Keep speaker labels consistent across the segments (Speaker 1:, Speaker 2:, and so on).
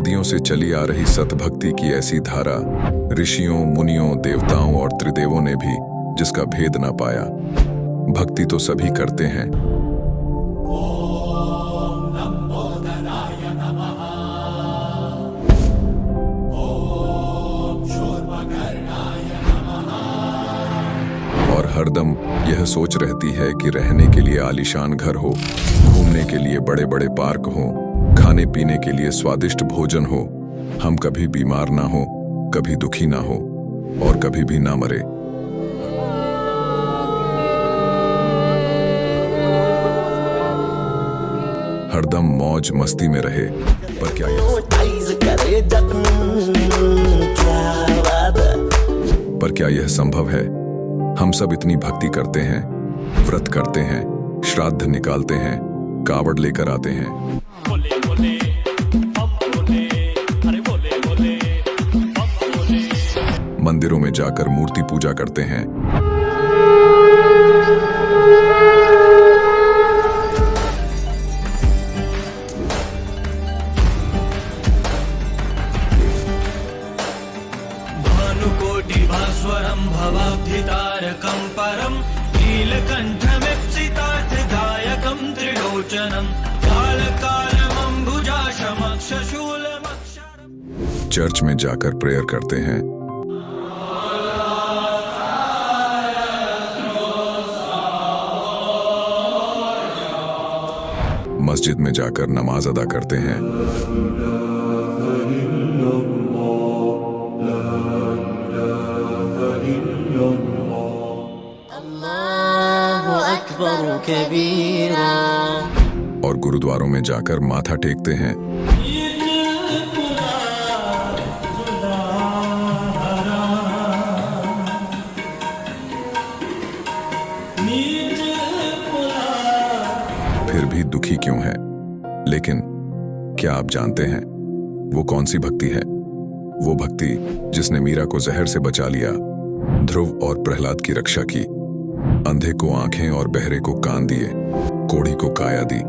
Speaker 1: सदियों से चली आ रही सतभक्ति की ऐसी धारा, ऋषियों, मुनियों, देवताओं और त्रिदेवों ने भी जिसका भेद ना पाया। भक्ति तो सभी करते हैं, और हरदम यह सोच रहती है कि रहने के लिए आलीशान घर हो, घूमने के लिए बड़े बड़े पार्क हो, खाने पीने के लिए स्वादिष्ट भोजन हो, हम कभी बीमार ना हो, कभी दुखी ना हो और कभी भी ना मरे। हरदम मौज मस्ती में रहे। पर क्या यह संभव है? हम सब इतनी भक्ति करते हैं, व्रत करते हैं, श्राद्ध निकालते हैं, कावड़ लेकर आते हैं, बोले बोले, बोले, अरे बोले बोले, बोले। मंदिरों में जाकर मूर्ति पूजा करते हैं,
Speaker 2: भानुकोटिभास्वरं भवाब्धितारकं परं नीलकण्ठमीप्सितार्थदायकं त्रिलोचनं कालकालमम्बुजाशमक्षशूलमक्षरम्।
Speaker 1: चर्च में जाकर प्रेयर करते हैं, मस्जिद में जाकर नमाज अदा करते हैं, और गुरुद्वारों में जाकर माथा टेकते हैं, फिर भी दुखी क्यों है? लेकिन क्या आप जानते हैं वो कौन सी भक्ति है? वो भक्ति जिसने मीरा को जहर से बचा लिया, ध्रुव और प्रहलाद की रक्षा की, अंधे को आंखें और बहरे को कान दिए, कोढ़ी को काया दी,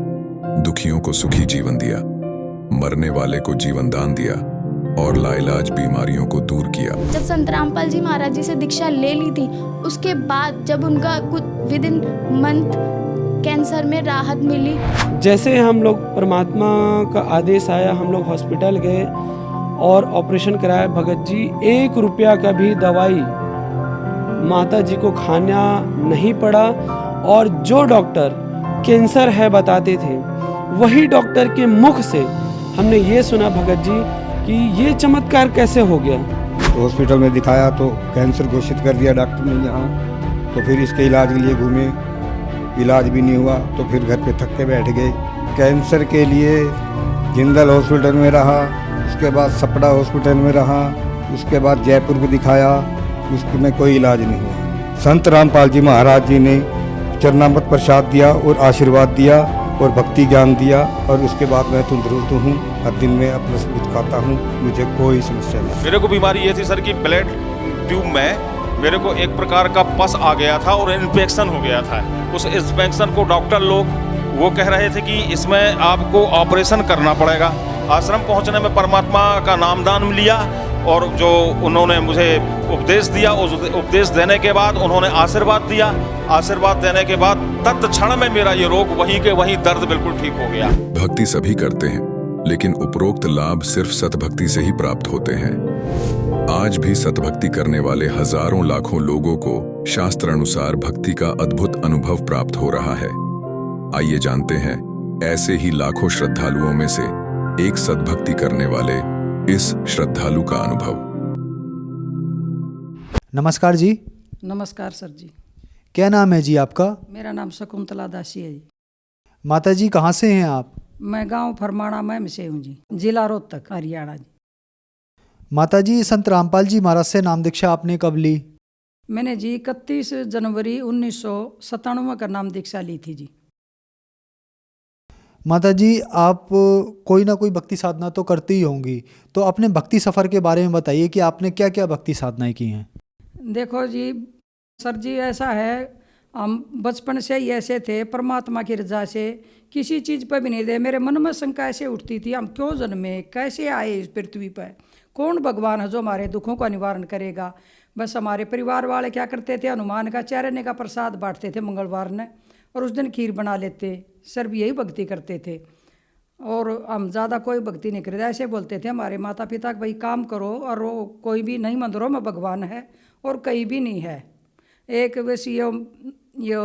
Speaker 1: दुखियों को सुखी जीवन दिया, मरने वाले को जीवन दान दिया और लाइलाज बीमारियों को दूर किया।
Speaker 3: जब संत रामपाल जी महाराज जी से दीक्षा ले ली थी, उसके बाद जब उनका कुछ विद इन मंथ कैंसर में राहत मिली।
Speaker 4: जैसे हम लोग परमात्मा का आदेश आया, हम लोग हॉस्पिटल गए और ऑपरेशन कराया। भगत जी 1 रुपया का भी दवाई माता जी को खाना नहीं पड़ा, और जो डॉक्टर कैंसर है बताते थे, वही डॉक्टर के मुख से हमने ये सुना भगत जी कि ये चमत्कार कैसे हो गया।
Speaker 5: तो हॉस्पिटल में दिखाया तो कैंसर घोषित कर दिया डॉक्टर ने यहाँ। तो फिर इसके इलाज के लिए घूमे, इलाज भी नहीं हुआ, तो फिर घर पे थक के बैठ गए। कैंसर के लिए जिंदल हॉस्पिटल में रहा, उसके बाद सपड़ा हॉस्पिटल में रहा, उसके बाद जयपुर को दिखाया, उसमें कोई इलाज नहीं हुआ। संत रामपाल जी महाराज जी ने चरणामृत प्रसाद दिया और आशीर्वाद दिया और भक्ति ज्ञान दिया, और उसके बाद मैं तंदुरुस्त हूँ। हर दिन में अपना सब कुछ खाता हूँ, मुझे कोई समस्या नहीं।
Speaker 6: मेरे को बीमारी ये थी सर कि ब्लड ट्यूब में मेरे को एक प्रकार का पस आ गया था और इन्फेक्शन हो गया था। उस इन्फेक्शन को डॉक्टर लोग वो कह रहे थे कि इसमें आपको ऑपरेशन करना पड़ेगा। आश्रम पहुंचने में परमात्मा का नामदान लिया और जो उन्होंने मुझे उपदेश दिया, उस उपदेश देने के बाद उन्होंने आशीर्वाद दिया। आशीर्वाद देने के बाद तत्क्षण में मेरा ये रोग वहीं के वहीं दर्द बिल्कुल ठीक हो गया।
Speaker 1: भक्ति सभी करते हैं, लेकिन उपरोक्त लाभ सिर्फ सतभक्ति से ही प्राप्त होते हैं। आज भी सतभक्ति करने वाले हजारों लाखों लोगों को शास्त्र अनुसार भक्ति का अद्भुत अनुभव प्राप्त हो रहा है। आइए जानते हैं ऐसे ही लाखों श्रद्धालुओं में से एक सतभक्ति करने वाले इस श्रद्धालु का अनुभव।
Speaker 7: नमस्कार जी।
Speaker 8: नमस्कार सर जी।
Speaker 7: क्या नाम है जी आपका?
Speaker 8: मेरा नाम शकुंतला दासी है जी।
Speaker 7: माता जी कहाँ से हैं आप?
Speaker 8: मैं गांव फरमाना में से हूँ जी, जिला रोहतक, हरियाणा जी।
Speaker 7: माता जी संत रामपाल जी महाराज से नाम दीक्षा आपने कब ली?
Speaker 8: मैंने जी 31 जनवरी 1997 का नाम दीक्षा ली थी जी।
Speaker 7: माता जी आप कोई ना कोई भक्ति साधना तो करती ही होंगी, तो अपने भक्ति सफ़र के बारे में बताइए कि आपने क्या क्या भक्ति साधनाएं की हैं।
Speaker 8: देखो जी सर जी, ऐसा है हम बचपन से ही ऐसे थे, परमात्मा की रजा से किसी चीज़ पर भी नहीं दे। मेरे मन में शंका ऐसे उठती थी, हम क्यों जन्मे, कैसे आए इस पृथ्वी पर, कौन भगवान है जो हमारे दुखों का निवारण करेगा। बस हमारे परिवार वाले क्या करते थे, हनुमान का चारने का प्रसाद बांटते थे मंगलवार ने, और उस दिन खीर बना लेते, सिर्फ यही भक्ति करते थे। और हम ज़्यादा कोई भक्ति नहीं करते। ऐसे बोलते थे हमारे माता पिता कि भाई काम करो, और वो कोई भी नहीं मंदिरों में भगवान है और कहीं भी नहीं है। एक वैसे यो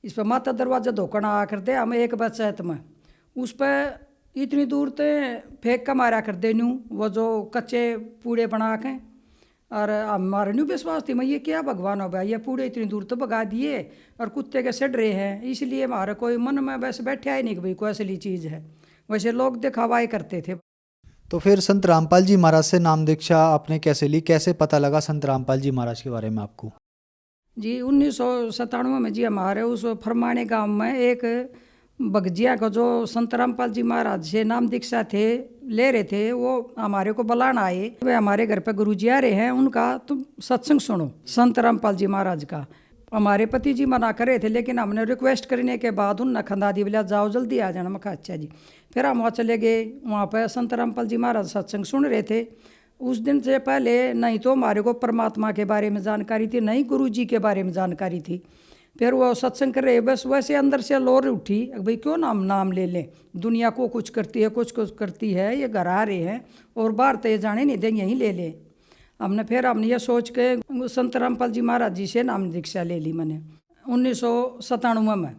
Speaker 8: इस पर माता दरवाजा धोकना आ करते हम एक बचत में, उस पर इतनी दूर ते फेंक का मारा कर दे न्यू, वो जो कच्चे पूड़े बना के, और हमारे न्यू विश्वास थी मैं ये क्या भगवान हो गया, ये पूड़े इतनी दूर तो भगा दिए और कुत्ते के सड़ रहे हैं। इसलिए हमारे कोई मन में वैसे बैठा ही नहीं कि भाई कोई असली चीज़ है, वैसे लोग दिखावा ही करते थे।
Speaker 7: तो फिर संत रामपाल जी महाराज से नाम दीक्षा आपने कैसे ली, कैसे पता लगा संत रामपाल जी महाराज के बारे में आपको?
Speaker 8: जी 1997 में जी हमारे उस फरमाने गांव में एक बगजिया को जो संत रामपाल जी महाराज से नाम दीक्षा थे ले रहे थे, वो हमारे को बुलाना आए। वे हमारे घर पे गुरुजी आ रहे हैं, उनका तुम सत्संग सुनो संत रामपाल जी महाराज का। हमारे पति जी मना कर रहे थे, लेकिन हमने रिक्वेस्ट करने के बाद उन खंदा दी, बोला जाओ जल्दी आ जाना। मैं कहा अच्छा जी। फिर हम वहाँ चले गए, वहाँ पर संत रामपाल जी महाराज सत्संग सुन रहे थे। उस दिन से पहले नहीं तो हमारे को परमात्मा के बारे में जानकारी थी, नहीं गुरु जी के बारे में जानकारी थी। फिर वो सत्संग कर रहे, बस वैसे अंदर से लोर उठी, भाई क्यों नाम ले लें, दुनिया को कुछ करती है कुछ करती है, ये घर आ रहे हैं और बाहर तो ये जाने नहीं देंगे, यहीं ले लें। हमने ये सोच के संत रामपाल जी महाराज जी से नाम दीक्षा ले ली मैंने 1997 में।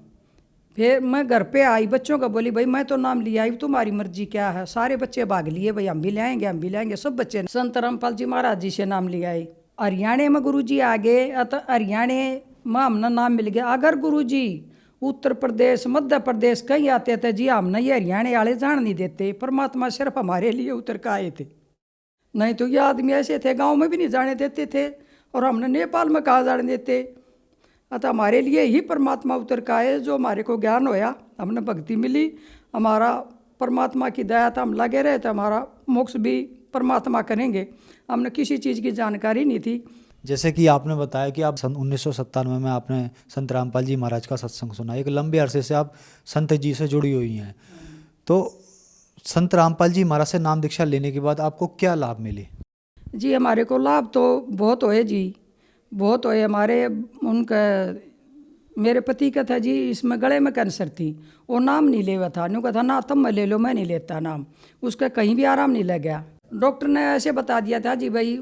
Speaker 8: फिर मैं घर पे आई, बच्चों का बोली भाई मैं तो नाम लिया आई, तुम्हारी मर्जी क्या है। सारे बच्चे भाग लिए, भाई हम भी लाएंगे हम भी लाएंगे, सब बच्चे संत रामपाल जी महाराज जी से नाम लिया आई। हरियाणा में गुरु जी आ गए, हरियाणा में हमने नाम मिल गया। अगर गुरु जी उत्तर प्रदेश मध्य प्रदेश कहीं आते थे जी, हमने ये हरियाणा वाले जान नहीं देते, परमात्मा सिर्फ हमारे लिए उतर के आए थे। नहीं तो ये आदमी ऐसे थे गाँव में भी नहीं जाने देते थे, और हमने नेपाल में कहाँ जाने देते। अतः हमारे लिए ही परमात्मा उतर का है, जो हमारे को ज्ञान होया, हमने भक्ति मिली, हमारा परमात्मा की दया था, हम लगे रहे थे, हमारा मोक्ष भी परमात्मा करेंगे। हमने किसी चीज़ की जानकारी नहीं थी।
Speaker 7: जैसे कि आपने बताया कि आप सन 1997 में आपने संत रामपाल जी महाराज का सत्संग सुना, एक लंबे अरसे से आप संत जी से जुड़ी हुई हैं। तो संत रामपाल जी महाराज से नाम दीक्षा लेने के बाद आपको क्या लाभ मिले?
Speaker 8: जी हमारे को लाभ तो बहुत होए जी, बहुत होए। हमारे उनका मेरे पति का था जी, इसमें गले में कैंसर थी, वो नाम नहीं ले हुआ था, न्यू कहा था ना तुम मैं ले लो, मैं नहीं लेता नाम। उसका कहीं भी आराम नहीं लग गया। डॉक्टर ने ऐसे बता दिया था जी भाई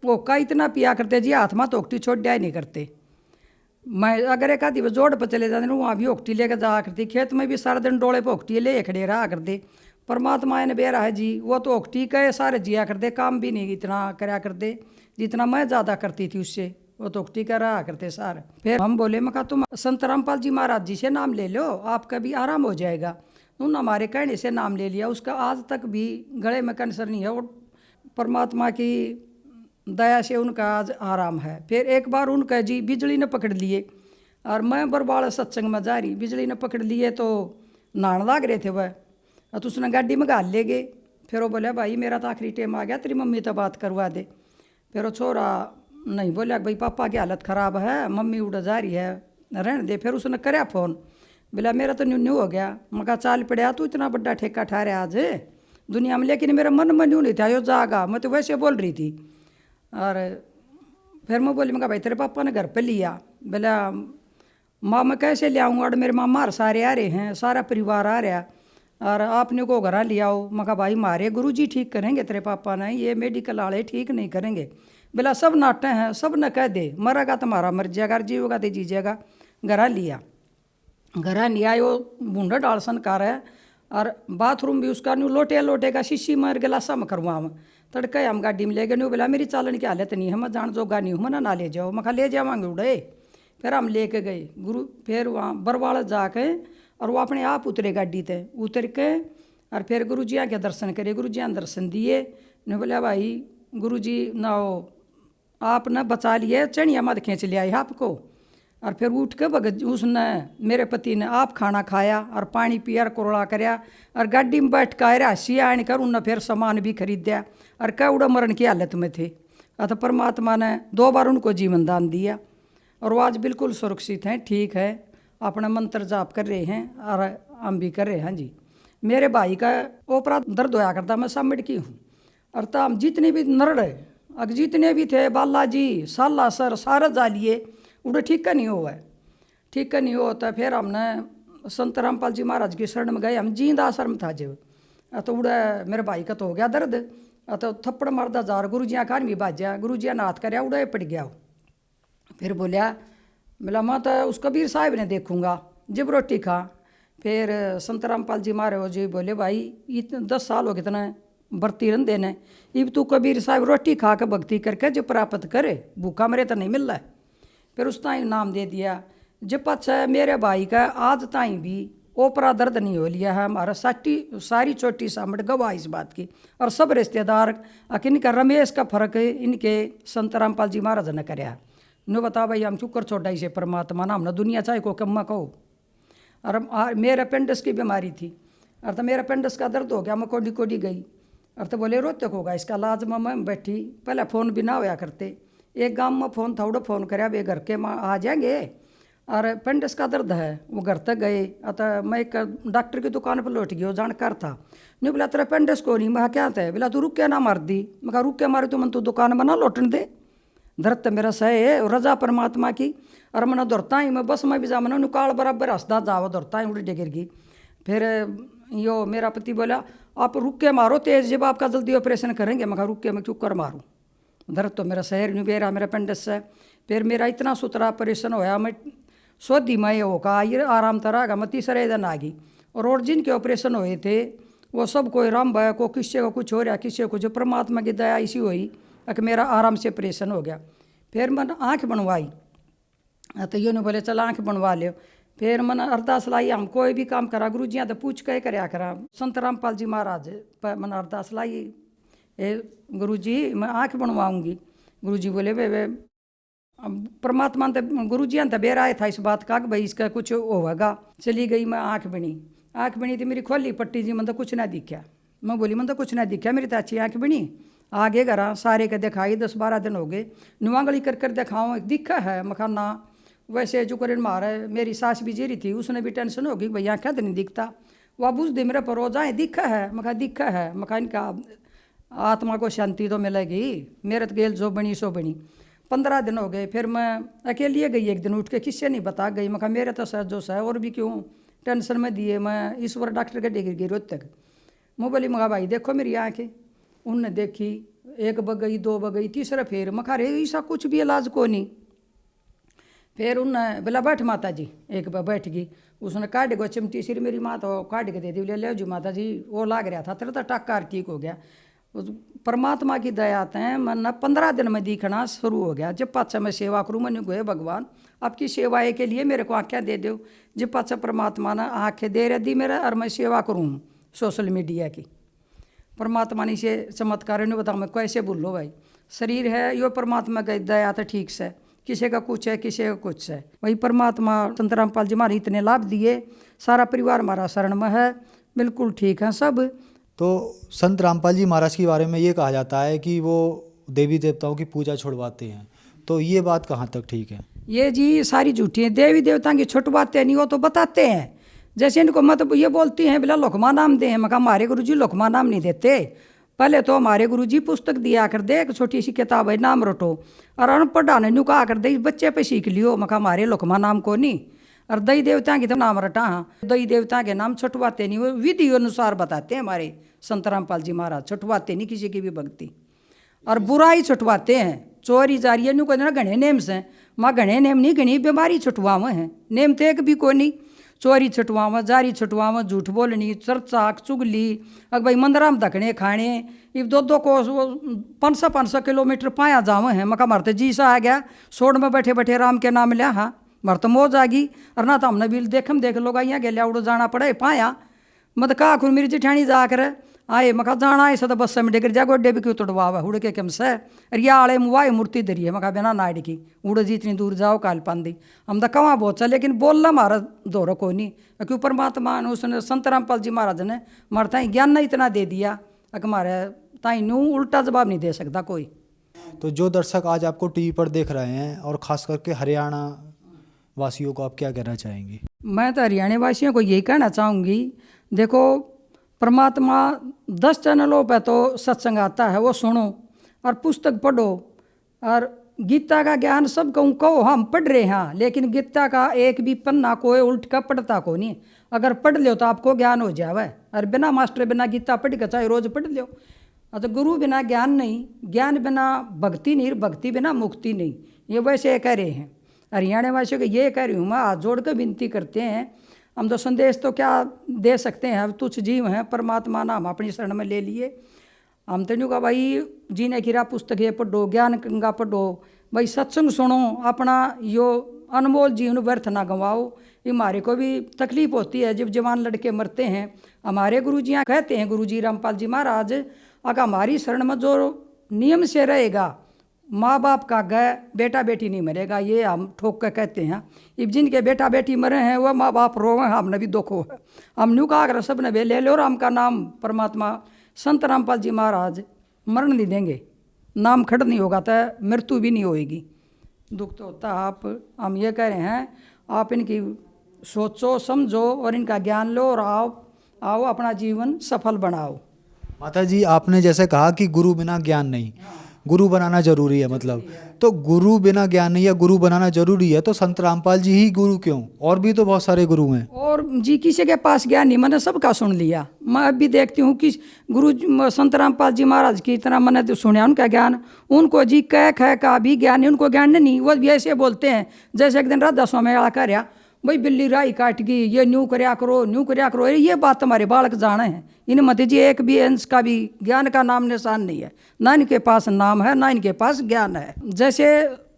Speaker 8: वो का इतना पिया करते जी, हाथ में तो ओकटी छोड़ दिया नहीं करते। मैं अगर एक आधी जोड़ पर चले जाते वहाँ भी ओकटी लेकर जा करती, खेत में भी सारा दिन डोले पर ओकटी ले खड़े रहा करते। परमात्मा ने बेरा है जी, वो तो ओकटी के सारे जिया करते, काम भी नहीं इतना करा करते जितना मैं ज़्यादा करती थी उससे, वो तो ओकटी कर रहा करते सारे। फिर हम बोले, मैं कहा तुम संत रामपाल जी महाराज जी से नाम ले लो, आपका भी आराम हो जाएगा। उन्होंने हमारे कहने से नाम ले लिया, उसका आज तक भी गले में कैंसर नहीं है, और परमात्मा की दया से उनका आज आराम है। फिर एक बार उनका जी बिजली ने पकड़ लिए, और मैं बरबाड़ सत्संग में जा रही, बिजली ने पकड़ लिए तो नहाने लाग रहे थे वह, तो उसने गाड़ी में घाल ले गए। फिर वो बोले भाई मेरा तो आखिरी टाइम आ गया, तेरी मम्मी तो बात करवा दे। फिर वो छोरा नहीं बोला भाई पापा की हालत ख़राब है, मम्मी उड़ जा रही है, रहने दे। फिर उसने कराया फ़ोन, बोला मेरा तो न्यू हो गया। मैं कहा चाल पड़ा, तू इतना बड़ा ठेका ठहरे आज दुनिया में, लेकिन मेरा मन में न्यू नहीं था यो जागा, मैं तो वैसे बोल रही थी। और फिर मैं बोली, मैं कहा भाई तेरे पापा ने घर पे लिया। बोला माँ मैं कैसे ले आऊँगा, और मेरे मामा सारे आ रहे हैं, सारा परिवार आ रहा, और आपने को घर ले आओ। मैं कहा भाई मारे गुरु जी ठीक करेंगे, तेरे पापा ने ये मेडिकल वाले ठीक नहीं करेंगे। बोला सब नाटे हैं, सब न कह दे, मरेगा तुम्हारा मर जाएगा, जीवेगा तो जी जाएगा। घर लिया, घर लिया, वो बूंदा डालसन कार है, और बाथरूम भी उसका न्यू लोटे का शीशी मर गिलासा में करवाऊँ। तड़के हम गाड़ी में ले गए, न्यू बोला मेरी चालन की हालत नहीं है, मैं जान जोगा नहीं हूँ, मैं ना ले जाओ। मैं कहा ले जावांगे उड़े। फिर हम लेके गए गुरु, फिर वहाँ बरवाड़ा जाके, और वो अपने आप उतरे गाड़ी ते, उतर के और फिर गुरु जी आके दर्शन करे। गुरु जी दर्शन दिए, ने बोला भाई गुरु जी ना हो आप न बचा लिए, चढ़िया मत खींच लिया है आपको। और फिर उठ के भगत उसने मेरे पति ने आप खाना खाया और पानी पिया और कोरड़ा करया, और गाड़ी में बैठ कर हंसिया आन कर उन्हें फिर सामान भी खरीदा, और कई उड़ा मरण की हालत में थे। अतः परमात्मा ने 2 बार उनको जीवन दान दिया। और वो आज बिल्कुल सुरक्षित हैं, ठीक है, अपना मंत्र जाप कर रहे हैं और हम भी कर रहे हैं जी। मेरे भाई का ओपरा दर्द होया करता, मैं सबमिट की हूँ। और तो हम जितने भी नरड़ है, अगर जितने भी थे बालाजी साला सर सारे जालिए उड़े ठीक का नहीं हुआ है, ठीक का नहीं हुआ। तो फिर हमने संत रामपाल जी महाराज की शरण में गए, हम जींद आश्रम था जब। तो उड़े मेरे भाई का तो हो गया दर्द, तो थप्पड़ मारदा जार गुरु जी कान भी बाजा, गुरु जी ने हाथ कराया, उड़े पड़ गया। फिर बोलिया बोला मैं तो उस कबीर साहब ने देखूंगा, जब रोटी खा। फिर संत रामपाल जी महाराज जी बोले भाई इतने 10 साल हो गए इतना बरती रन देने, इब तू कबीर साहब रोटी खा के भक्ति करके जो प्राप्त करे, भूखा मरे तो नहीं मिल रहा है। फिर उस टाइम नाम दे दिया। जब अच्छा मेरे भाई का आज ताई भी ओपरा दर्द नहीं हो लिया है, हमारा सारी चोटी सामट गवाह इस बात की। और सब रिश्तेदार इनका रमेश का फर्क इनके संत रामपाल जी महाराज ने कराया। नो बता भाई हम चुकर छोटा इसे परमात्मा ना, हमने दुनिया चाहे को कम्मा कहो। और मेरे अपेंडिक्स की बीमारी थी, और तो मेरा अपेंडिक्स का दर्द हो गया, मैं कोडी कोडी गई। और तो बोले रोतक होगा इसका इलाज में मैं बैठी। पहले फ़ोन भी ना होया करते, एक गांव में फ़ोन था, उड़ा फ़ोन कराया वे घर के माँ आ जाएंगे और अपेंडिक्स का दर्द है। वो घर तक गए। अतः मैं एक डॉक्टर की दुकान पर लौट गया, जानकार था। नहीं बोला तेरा अपेंडिक्स को नहीं, मैं क्या था, बोला तू रुक के ना मार दी। मैं कहा रुक के मारे तो मन तू दुकान में ना लौटने दे, दर्द तो मेरा सह है रजा परमात्मा की। और मैंने दौड़ता ही मैं बस में भी जा, मैंने काल बराबर हंसदा जाओ दौड़ता ही उड़ी गिर गई। फिर यो मेरा पति बोला आप रुक के मारो तेज, जब आपका जल्दी ऑपरेशन करेंगे। मैं कहा रुक के मैं क्यों कर मारूँ, दर्द तो मेरा शहर नहीं बेरा, मेरा अपेंडिक्स है। फिर मेरा इतना सुथरा ऑपरेशन होया, मैं सोधी में होगा ये आराम तरह मैं तीसरे दिन आ गई। और जिनके ऑपरेशन हुए थे वो सब कोई राम भाई को किसी को कुछ हो रहा, किसी को जो परमात्मा की दया इसी हुई कि मेरा आराम से ऑपरेशन हो गया। फिर मैंने आँख बनवाई, तो ये नहीं बोले चल आँख बनवा लियो। फिर मैंने अरदास लाई, हम कोई भी काम करा गुरु जी तो पूछ के कराया करा। संत रामपाल जी महाराज पर मैंने अरदास लाई, गुरु जी मैं आँख बनवाऊँगी। गुरु जी बोले वे परमात्मा तो गुरु जी तो बेर आया था इस बात का कि भाई इसका कुछ होगा। चली गई मैं, आँख बनी थी मेरी खोली पट्टी जी, मैं तो कुछ ना दिखा। मैं बोली मैं तो कुछ ना दिखा, मेरी तो अच्छी आँख बनी। आगे घर सारे के दिखाई 10-12 दिन हो गए, नुआंगली कर दिखाऊँ दिखा है। मखा ना वैसे जो करें मारा, मेरी सास भी जेरी थी, उसने भी टेंशन होगी भाई आँखें तो नहीं दिखता। वह बुझ दे मेरे पर रोज आए दिखा है। मखा दिखा है, मखा इनका आत्मा को शांति तो मिलेगी, मेरे तो गेल जो बनी सो बनी। 15 दिन हो गए। फिर मैं अकेली गई, एक दिन उठ के किससे नहीं बता गई। मैं कहा मेरे तो सर जो है और भी क्यों टेंशन में दिए। मैं ईश्वर डॉक्टर के डिग्री गई रोज तक। मैं बोली मगा भाई देखो मेरी आँखें। उनने देखी, 1 बग गई, 2 बग गई, तीसरा फिर मैं कहा रे ऐसा कुछ भी इलाज को नहीं। फिर उनने बोला बैठ माता जी, एक बार बैठ गई। उसने काट गो चिमटी सिर मेरी माँ तो काट के दे दी। बोले ले जी माता जी, वो लाग रहा था तेरा तो टक्कर ठीक हो गया। परमात्मा की दया है मन 15 दिन में दिखना शुरू हो गया। जब पाचा मैं सेवा करूँ मैंने गोए भगवान आपकी सेवाएं के लिए मेरे को आँखें दे दो। जब पाचा परमात्मा ने आँखें दे रही दी मेरा, और मैं सेवा करूँ सोशल मीडिया की। परमात्मा ने से चमत्कार ने बताऊँ मैं कैसे बोल लो भाई, शरीर है यो परमात्मा का दया तो ठीक से, किसी का कुछ है किसी का कुछ है। वही परमात्मा संत रामपाल जी हमारे इतने लाभ दिए, सारा परिवार हमारा शरण में है, बिल्कुल ठीक है सब।
Speaker 7: तो संत रामपाल जी महाराज के बारे में ये कहा जाता है कि वो देवी देवताओं की पूजा छुड़वाते हैं, तो ये बात कहाँ तक ठीक है?
Speaker 8: ये जी सारी झूठी है। देवी देवता की छुटवाते नहीं, वो तो बताते हैं। जैसे इनको मतलब ये बोलती हैं बोला लोकमा नाम दे, मैं कहा हमारे गुरु जी लोकमा नाम नहीं देते। पहले तो हमारे गुरु जी पुस्तक दिया कर दे, एक छोटी सी किताब है नाम रटो, और अनपढ़ ने कहा कर दे बच्चे पे सीख लियो। मैं कहा हमारे लोकमा नाम को नहीं, और दई देवता के तो नाम रटा। हाँ, दई देवता के नाम छुटवाते नहीं, वो विधि अनुसार बताते हैं हमारे संत रामपाल जी महाराज। छुटवाते नहीं किसी की भी भक्ति, और बुराई छुटवाते हैं। चोरी जारी नु कहना घने नेम से, माँ घने नेम नहीं घनी बीमारी छुटवाव है, नेम तो एक भी को नहीं। चोरी छुटवाव, जारी छुटवाव, झूठ बोलनी, चर्चा चुगली, अग भाई मंदिराम धकने खाने, इब 2-2 को 500 किलोमीटर पाया जाव है। मका मरते जी सा आ गया, सोड़ में बैठे बैठे राम के नाम लिया। हाँ मरत मौज आ गई, और ना तो हमने भी देख लोग यहाँ गया उड़ो जाना पड़े पाया। मत कहा खुर मेरी जिठानी जा कर आए, मका जाना है सदा बस में डिगर जा गोडे भी क्यों तोड़वावा उड़ के कम से। अरे या आड़े मुआए मूर्ति धरी है, मका बिना नाड़ की उड़ जी इतनी दूर जाओ काल पांदी। हम तो कहाँ बहुत सा, लेकिन बोलना हमारा दौर को नहीं, क्यों परमात्मा ने उसने संत रामपाल जी महाराज ने हमारे ताई ज्ञान इतना दे दिया कि हमारे ताई नू उल्टा जवाब नहीं दे सकता कोई।
Speaker 7: तो जो दर्शक आज आपको टीवी पर देख रहे हैं और ख़ास करके हरियाणा वासियों को आप क्या कहना चाहेंगे?
Speaker 8: मैं तो हरियाणा वासियों को यही कहना चाहूँगी, देखो परमात्मा 10 चैनलों पे तो सत्संग आता है, वो सुनो और पुस्तक पढ़ो। और गीता का ज्ञान सब कहूँ कहो हम पढ़ रहे हैं, लेकिन गीता का एक भी पन्ना कोई उल्ट का पढ़ता को नहीं। अगर पढ़ लो तो आपको ज्ञान हो जावे, और बिना मास्टर बिना गीता पढ़ के चाहे रोज पढ़ लो। तो गुरु बिना ज्ञान नहीं, ज्ञान बिना भक्ति नहीं, भक्ति बिना मुक्ति नहीं। ये वैसे कह रहे हैं हरियाणा वासियों को, ये कह रही हूँ मैं, हाथ जोड़ कर विनती करते हैं। हम तो संदेश तो क्या दे सकते हैं, अब तुच्छ जीव हैं, परमात्मा नाम अपनी शरण में ले लिए। हम तो नहीं कहा भाई जीने की राह पुस्तकें पढ़ो, ज्ञान गंगा पढ़ो, भाई सत्संग सुनो, अपना यो अनमोल जीवन व्यर्थ ना गंवाओ। ये हमारे को भी तकलीफ होती है जब जवान लड़के मरते हैं। हमारे गुरुजी कहते हैं, गुरुजी रामपाल जी महाराज, अगर हमारी शरण में जो नियम से रहेगा, माँ बाप का गए बेटा बेटी नहीं मरेगा, ये हम ठोक कर कहते हैं। अब जिनके बेटा बेटी मरे हैं वह माँ बाप रोवे, हमने भी दुख हो है। हम न्यू का अगर सब ने ले लो, राम का नाम परमात्मा संत रामपाल जी महाराज मरण नहीं देंगे, नाम खड़ नहीं होगा तो मृत्यु भी नहीं होएगी। दुख तो होता है। आप हम ये कह रहे हैं, आप इनकी सोचो समझो और इनका ज्ञान लो और आओ अपना जीवन सफल बनाओ।
Speaker 7: माता जी, आपने जैसे कहा कि गुरु बिना ज्ञान नहीं, गुरु बनाना जरूरी है, मतलब तो गुरु बिना ज्ञान नहीं या गुरु बनाना जरूरी है, तो संत रामपाल जी ही गुरु क्यों? और भी तो बहुत सारे गुरु हैं। और
Speaker 8: जी किसी के पास ज्ञान नहीं, मैंने सबका सुन लिया। मैं अब भी देखती हूँ कि गुरु संत रामपाल जी महाराज की तरह मैंने तो सुना उनका ज्ञान, उनको जी कह का भी ज्ञान है, उनको ज्ञान नहीं। वो भी ऐसे बोलते हैं जैसे एक दिन राधा स्वामी आला कर भाई बिल्ली राई काट गई, ये न्यू करया करो, ये बात तुम्हारे बालक जाने हैं। इन मत जी एक भी अंश का भी ज्ञान का नाम निशान नहीं है, ना इनके पास नाम है ना इनके पास ज्ञान है। जैसे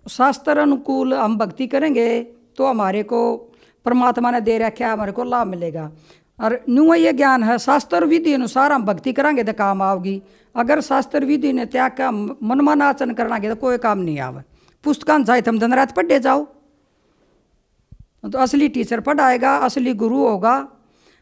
Speaker 8: शास्त्र अनुकूल हम भक्ति करेंगे तो हमारे को परमात्मा ने दे रखा है, हमारे को लाभ मिलेगा। और न्यू ये ज्ञान है, शास्त्र विधि अनुसार हम भक्ति करांगे तो काम आओगी। अगर शास्त्र विधि ने त्याग का मनमाना आचरण करांगे तो कोई काम नहीं आवे। पुस्तकां चाहे तुम दिन रात पढ़े जाओ, तो असली टीचर पढ़ाएगा, असली गुरु होगा।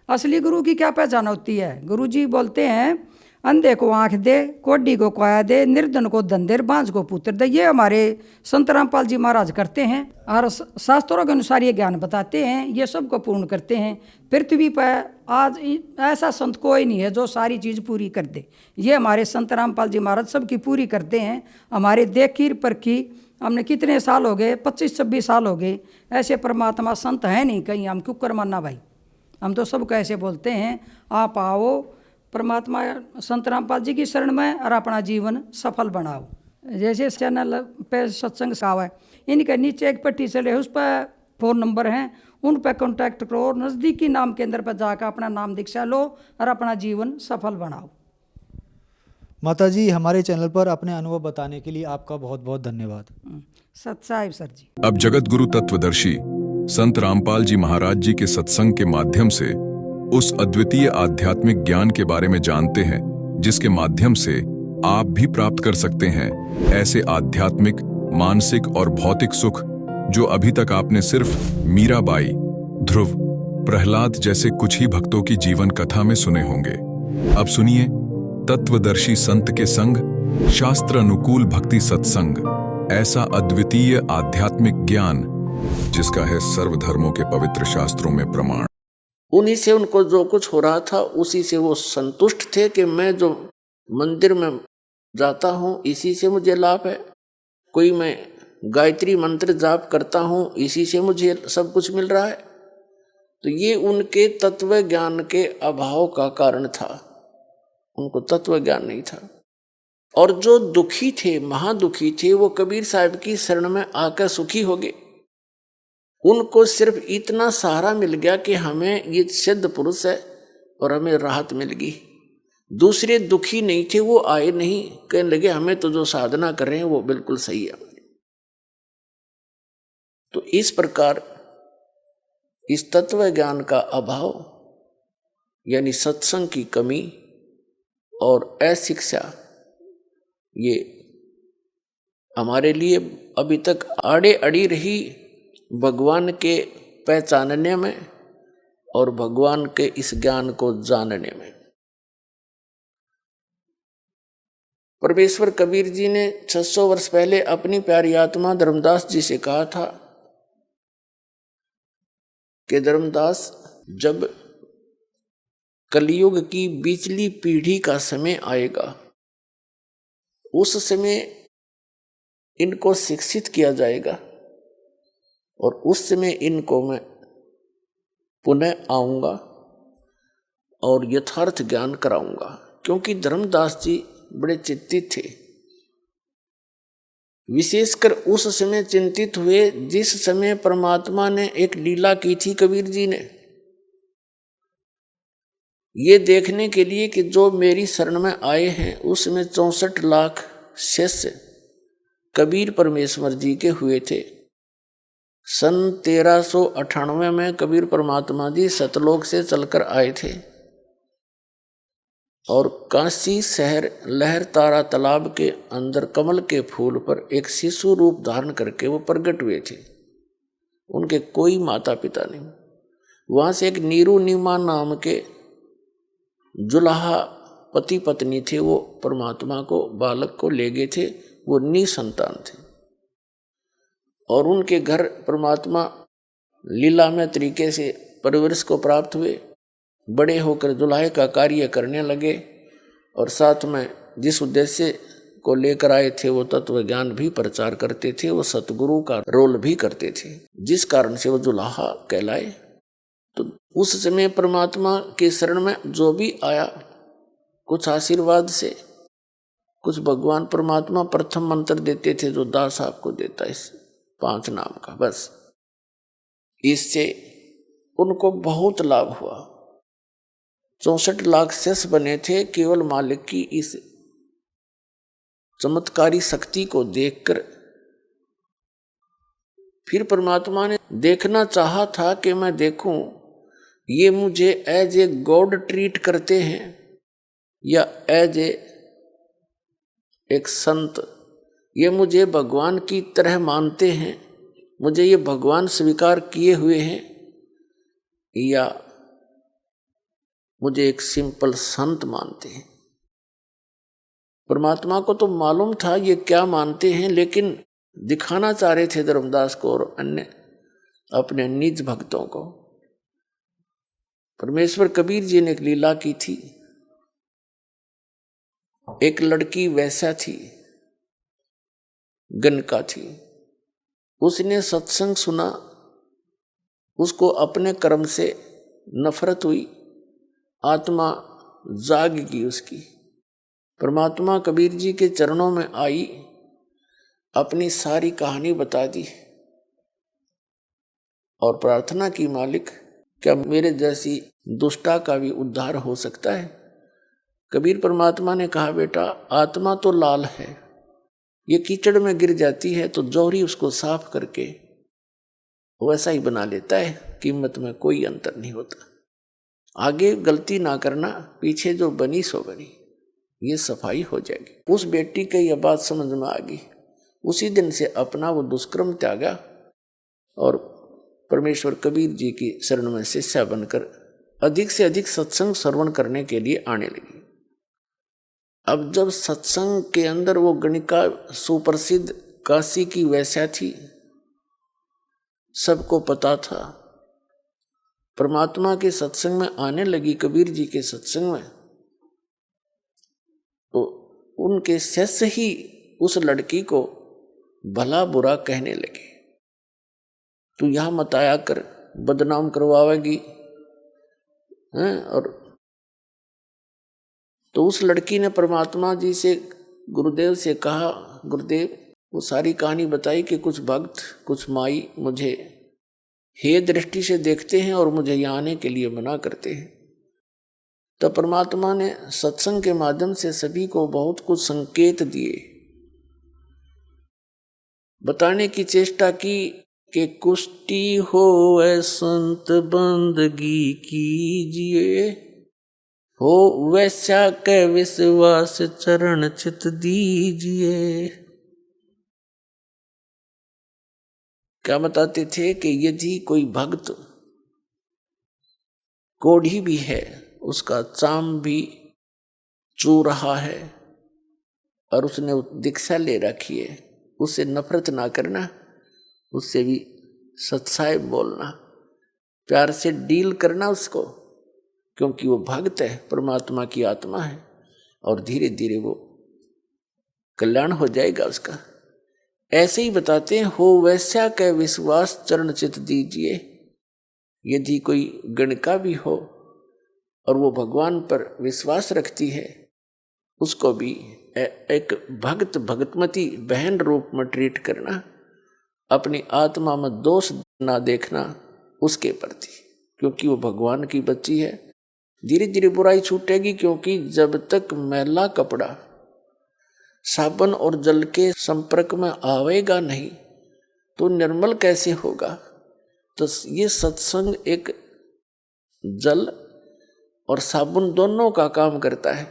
Speaker 8: असली गुरु की क्या पहचान होती है? गुरु जी बोलते हैं, अंधे को आँख दे, कोडी को काया दे, निर्धन को धन दे, बांझ को पुत्र दे। ये हमारे संत रामपाल जी महाराज करते हैं और शास्त्रों के अनुसार ये ज्ञान बताते हैं, ये सबको पूर्ण करते हैं। पृथ्वी पर आज ऐसा संत कोई नहीं है जो सारी चीज़ पूरी कर दे। ये हमारे संत रामपाल जी महाराज सबकी पूरी करते हैं। हमारे देखी परखी हमने कितने साल हो गए, 25-26 साल हो गए, ऐसे परमात्मा संत है नहीं कहीं, हम क्यों कर मानना भाई। हम तो सबको ऐसे बोलते हैं, आप आओ परमात्मा संत रामपाल जी की शरण में और अपना जीवन सफल बनाओ। जैसे इस चैनल पे सत्संग साव है, इनके नीचे एक पट्टी चले, उस पर फ़ोन नंबर हैं, उन पर कॉन्टैक्ट करो, नज़दीकी नाम केंद्र पर जाकर अपना नाम दीक्षा लो और अपना जीवन सफल बनाओ।
Speaker 7: माता जी, हमारे चैनल पर अपने अनुभव बताने के लिए आपका बहुत बहुत धन्यवाद।
Speaker 8: सत साहिब सर जी।
Speaker 1: अब जगत गुरु तत्वदर्शी संत रामपाल जी महाराज जी के सत्संग के माध्यम से उस अद्वितीय आध्यात्मिक ज्ञान के बारे में जानते हैं, जिसके माध्यम से आप भी प्राप्त कर सकते हैं ऐसे आध्यात्मिक, मानसिक और भौतिक सुख जो अभी तक आपने सिर्फ मीराबाई, ध्रुव, प्रहलाद जैसे कुछ ही भक्तों की जीवन कथा में सुने होंगे। अब सुनिए तत्वदर्शी संत के संग शास्त्र अनुकूल भक्ति सत्संग, ऐसा अद्वितीय आध्यात्मिक ज्ञान जिसका है सर्वधर्मों के पवित्र शास्त्रों में प्रमाण।
Speaker 9: उन्हीं से उनको जो कुछ हो रहा था उसी से वो संतुष्ट थे कि मैं जो मंदिर में जाता हूँ इसी से मुझे लाभ है, कोई मैं गायत्री मंत्र जाप करता हूँ इसी से मुझे सब कुछ मिल रहा है। तो ये उनके तत्व ज्ञान के अभाव का कारण था, उनको तत्व ज्ञान नहीं था। और जो दुखी थे, महादुखी थे, वो कबीर साहब की शरण में आकर सुखी हो गए। उनको सिर्फ इतना सहारा मिल गया कि हमें ये सिद्ध पुरुष है और हमें राहत मिल गई। दूसरे दुखी नहीं थे, वो आए नहीं, कहने लगे हमें तो जो साधना कर रहे हैं वो बिल्कुल सही है। तो इस प्रकार इस तत्व ज्ञान का अभाव यानी सत्संग की कमी और अशिक्षा, ये हमारे लिए अभी तक आड़े अड़ी रही भगवान के पहचानने में और भगवान के इस ज्ञान को जानने में। परमेश्वर कबीर जी ने 600 वर्ष पहले अपनी प्यारी आत्मा धर्मदास जी से कहा था कि धर्मदास, जब कलयुग की बिचली पीढ़ी का समय आएगा, उस समय इनको शिक्षित किया जाएगा और उस समय इनको मैं पुनः आऊंगा और यथार्थ ज्ञान कराऊंगा। क्योंकि धर्मदास जी बड़े चिंतित थे, विशेषकर उस समय चिंतित हुए जिस समय परमात्मा ने एक लीला की थी कबीर जी ने, ये देखने के लिए कि जो मेरी शरण में आए हैं उसमें 64 लाख शिष्य कबीर परमेश्वर जी के हुए थे। सन 1398 में कबीर परमात्मा जी सतलोक से चलकर आए थे और काशी शहर लहर तारा तालाब के अंदर कमल के फूल पर एक शिशु रूप धारण करके वो प्रकट हुए थे। उनके कोई माता पिता नहीं। वहां से एक नीरू नीमा नाम के जुलाहा पति पत्नी थे, वो परमात्मा को बालक को ले गए थे। वो निसंतान थे और उनके घर परमात्मा लीलामय तरीके से परवरिश को प्राप्त हुए। बड़े होकर जुलाहे का कार्य करने लगे और साथ में जिस उद्देश्य को लेकर आए थे वो तत्व ज्ञान भी प्रचार करते थे, वो सतगुरु का रोल भी करते थे, जिस कारण से वो जुलाहा कहलाए। तो उस समय परमात्मा के शरण में जो भी आया, कुछ आशीर्वाद से, कुछ भगवान परमात्मा प्रथम मंत्र देते थे जो दास आपको देता है, 5 नाम का, बस इससे उनको बहुत लाभ हुआ। 64 लाख शिष्य बने थे केवल मालिक की इस चमत्कारी शक्ति को देखकर। फिर परमात्मा ने देखना चाहा था कि मैं देखूं ये मुझे एज ए गॉड ट्रीट करते हैं या एज ए एक संत, ये मुझे भगवान की तरह मानते हैं, मुझे ये भगवान स्वीकार किए हुए हैं, या मुझे एक सिंपल संत मानते हैं। परमात्मा को तो मालूम था ये क्या मानते हैं, लेकिन दिखाना चाह रहे थे धर्मदास को और अन्य अपने निज भक्तों को। परमेश्वर कबीर जी ने एक लीला की थी। एक लड़की वैसा थी, गनका थी, उसने सत्संग सुना, उसको अपने कर्म से नफरत हुई, आत्मा जाग गई उसकी। परमात्मा कबीर जी के चरणों में आई, अपनी सारी कहानी बता दी और प्रार्थना की, मालिक क्या मेरे जैसी दुष्टा का भी उद्धार हो सकता है? कबीर परमात्मा ने कहा, बेटा आत्मा तो लाल है, ये कीचड़ में गिर जाती है तो जौहरी उसको साफ करके वैसा ही बना लेता है, कीमत में कोई अंतर नहीं होता। आगे गलती ना करना, पीछे जो बनी सो बनी, ये सफाई हो जाएगी। उस बेटी के यह बात समझ में आ गई। उसी दिन से अपना वो दुष्कर्म त्यागा और परमेश्वर कबीर जी की शरण में शिष्या बनकर अधिक से अधिक सत्संग श्रवण करने के लिए आने लगी। अब जब सत्संग के अंदर वो गणिका सुप्रसिद्ध काशी की वैश्या थी, सबको पता था, परमात्मा के सत्संग में आने लगी, कबीर जी के सत्संग में, तो उनके शिष्य ही उस लड़की को भला बुरा कहने लगे। तू यहां मत आया कर, बदनाम करवाएगी हैं। और तो उस लड़की ने परमात्मा जी से, गुरुदेव से कहा, गुरुदेव वो सारी कहानी बताई कि कुछ भक्त, कुछ माई मुझे हे दृष्टि से देखते हैं और मुझे यहाँ आने के लिए मना करते हैं। तो परमात्मा ने सत्संग के माध्यम से सभी को बहुत कुछ संकेत दिए, बताने की चेष्टा की कि कुष्टी हो ऐ संत बंदगी कीजिए, हो वैश्या के विश्वास चरण चित दीजिए। क्या बताते थे कि यदि कोई भक्त कोढ़ी भी है, उसका चाम भी चू रहा है और उसने दीक्षा ले रखी है, उससे नफरत ना करना, उससे भी सच्चाई बोलना, प्यार से डील करना उसको, क्योंकि वो भक्त है, परमात्मा की आत्मा है, और धीरे धीरे वो कल्याण हो जाएगा उसका। ऐसे ही बताते हैं, हो वैसा कै विश्वास चरण चित दीजिए। यदि कोई गणिका भी हो और वो भगवान पर विश्वास रखती है, उसको भी एक भक्त भगतमती बहन रूप में ट्रीट करना, अपनी आत्मा में दोष ना देखना उसके प्रति, क्योंकि वो भगवान की बच्ची है। धीरे धीरे बुराई छूटेगी, क्योंकि जब तक मैला कपड़ा साबुन और जल के संपर्क में आवेगा नहीं तो निर्मल कैसे होगा। तो ये सत्संग एक जल और साबुन दोनों का काम करता है।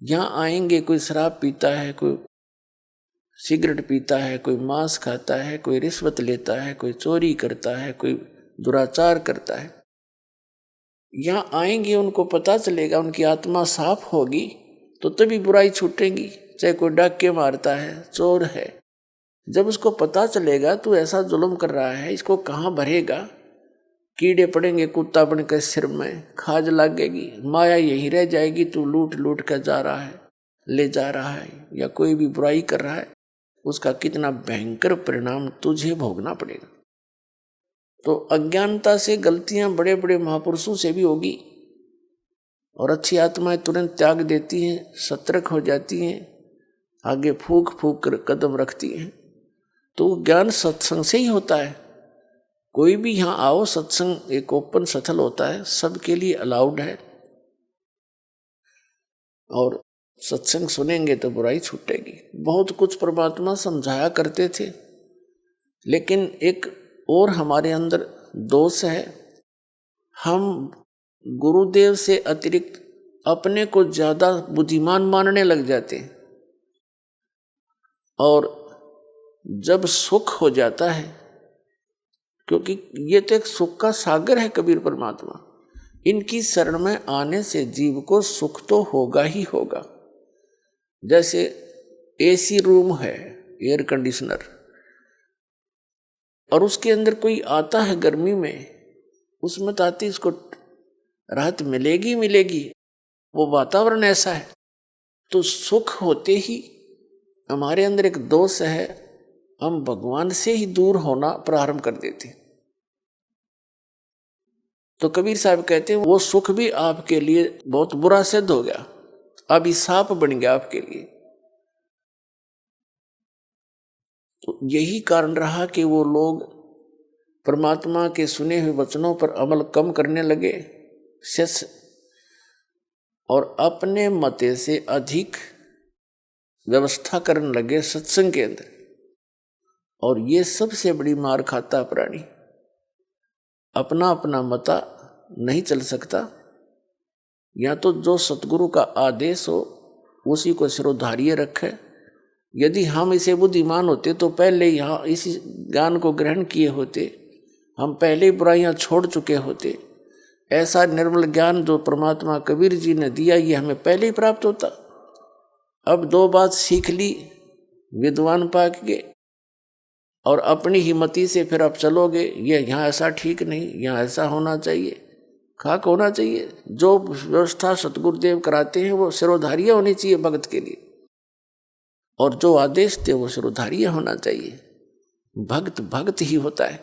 Speaker 9: यहाँ आएंगे, कोई शराब पीता है, कोई सिगरेट पीता है, कोई मांस खाता है, कोई रिश्वत लेता है, कोई चोरी करता है, कोई दुराचार करता है। यहाँ आएंगे, उनको पता चलेगा, उनकी आत्मा साफ होगी तो तभी बुराई छूटेगी। चाहे कोई डाके मारता है, चोर है, जब उसको पता चलेगा तू ऐसा जुल्म कर रहा है, इसको कहाँ भरेगा, कीड़े पड़ेंगे कुत्ता बनकर सिर में, खाज लगेगी, माया यही रह जाएगी, तू लूट लूट कर जा रहा है, ले जा रहा है, या कोई भी बुराई कर रहा है, उसका कितना भयंकर परिणाम तुझे भोगना पड़ेगा। तो अज्ञानता से गलतियां बड़े बड़े महापुरुषों से भी होगी, और अच्छी आत्माएं तुरंत त्याग देती हैं, सतर्क हो जाती हैं, आगे फूक फूक कर कदम रखती हैं। तो ज्ञान सत्संग से ही होता है। कोई भी यहाँ आओ, सत्संग एक ओपन सथल होता है, सबके लिए अलाउड है, और सत्संग सुनेंगे तो बुराई छूटेगी। बहुत कुछ परमात्मा समझाया करते थे, लेकिन एक और हमारे अंदर दोष है, हम गुरुदेव से अतिरिक्त अपने को ज्यादा बुद्धिमान मानने लग जाते हैं, और जब सुख हो जाता है, क्योंकि ये तो एक सुख का सागर है कबीर परमात्मा, इनकी शरण में आने से जीव को सुख तो होगा ही होगा। जैसे एसी रूम है, एयर कंडीशनर, और उसके अंदर कोई आता है गर्मी में, उसमें तो आती इसको राहत मिलेगी मिलेगी, वो वातावरण ऐसा है। तो सुख होते ही हमारे अंदर एक दोष है, हम भगवान से ही दूर होना प्रारंभ कर देते हैं। तो कबीर साहब कहते हैं, वो सुख भी आपके लिए बहुत बुरा सिद्ध हो गया, अभिशाप बन गया आपके लिए। तो यही कारण रहा कि वो लोग परमात्मा के सुने हुए वचनों पर अमल कम करने लगे, शेष और अपने मते से अधिक व्यवस्था करने लगे सत्संग के अंदर। और ये सबसे बड़ी मार खाता प्राणी, अपना अपना मता नहीं चल सकता, या तो जो सतगुरु का आदेश हो उसी को सिरोधार्य रखे। यदि हम इसे बुद्धिमान होते तो पहले यहाँ इसी ज्ञान को ग्रहण किए होते, हम पहले ही बुराइयाँ छोड़ चुके होते। ऐसा निर्मल ज्ञान जो परमात्मा कबीर जी ने दिया, ये हमें पहले ही प्राप्त होता। अब दो बात सीख ली विद्वान पाक के, और अपनी ही मति से फिर आप चलोगे, ये यहाँ ऐसा ठीक नहीं, यहाँ ऐसा होना चाहिए, खाक होना चाहिए। जो व्यवस्था सतगुरुदेव कराते हैं वो सिरोधार्य होनी चाहिए भगत के लिए, और जो आदेश थे वो सिरोधार्य होना चाहिए। भक्त भक्त ही होता है।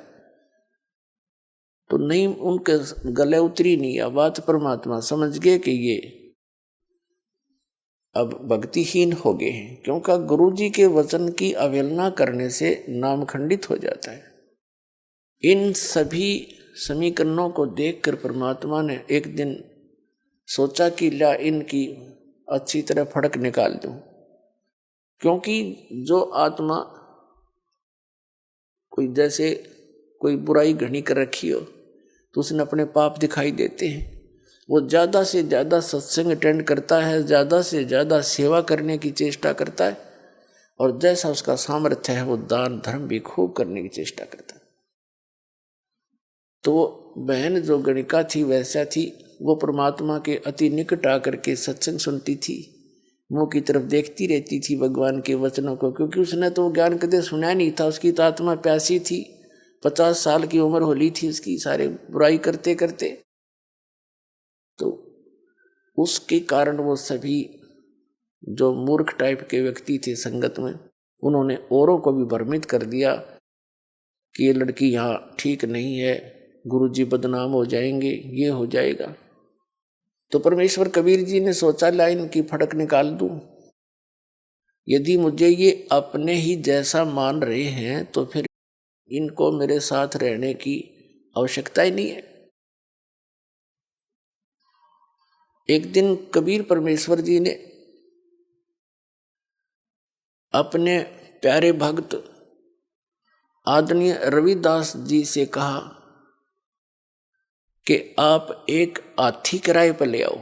Speaker 9: तो नहीं, उनके गले उतरी नहीं यह बात, परमात्मा समझ गए कि ये अब भक्तिहीन हो गए हैं, क्योंकि गुरु जी के वचन की अवहेलना करने से नाम खंडित हो जाता है। इन सभी समीकरणों को देखकर परमात्मा ने एक दिन सोचा कि ला इनकी अच्छी तरह फड़क निकाल दूं, क्योंकि जो आत्मा कोई जैसे कोई बुराई घनी कर रखी हो तो उसने अपने पाप दिखाई देते हैं। वो ज़्यादा से ज़्यादा सत्संग अटेंड करता है, ज़्यादा से ज़्यादा सेवा करने की चेष्टा करता है, और जैसा उसका सामर्थ्य है वो दान धर्म भी खूब करने की चेष्टा करता है। तो बहन जो गणिका थी वैसा थी, वो परमात्मा के अति निकट आकर के सत्संग सुनती थी, मुंह की तरफ देखती रहती थी भगवान के वचनों को, क्योंकि उसने तो ज्ञान कदे सुना नहीं था। उसकी तो आत्मा प्यासी थी, 50 साल की उम्र होली थी उसकी, सारे बुराई करते करते। तो उसके कारण वो सभी जो मूर्ख टाइप के व्यक्ति थे संगत में, उन्होंने औरों को भी भ्रमित कर दिया कि ये लड़की यहाँ ठीक नहीं है, गुरुजी बदनाम हो जाएंगे, ये हो जाएगा। तो परमेश्वर कबीर जी ने सोचा लाइन की फड़क निकाल दूं। यदि मुझे ये अपने ही जैसा मान रहे हैं तो फिर इनको मेरे साथ रहने की आवश्यकता ही नहीं है। एक दिन कबीर परमेश्वर जी ने अपने प्यारे भक्त आदरणीय रविदास जी से कहा कि आप एक हाथी किराए पर ले आओ।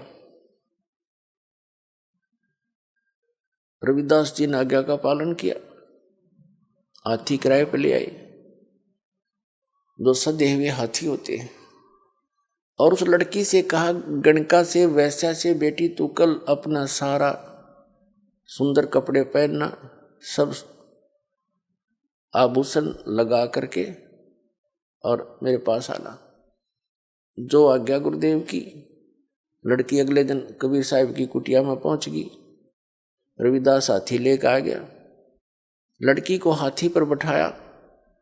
Speaker 9: रविदास जी ने आज्ञा का पालन किया, हाथी किराए पर ले आए, जो सधे हुए हाथी होते हैं। और उस लड़की से कहा, गणका से वैश्या से बेटी तू कल अपना सारा सुंदर कपड़े पहनना, सब आभूषण लगा करके और मेरे पास आना। जो आज्ञा गुरुदेव की। लड़की अगले दिन कबीर साहब की कुटिया में पहुंच गई। रविदास हाथी लेकर आ गया, लड़की को हाथी पर बैठाया।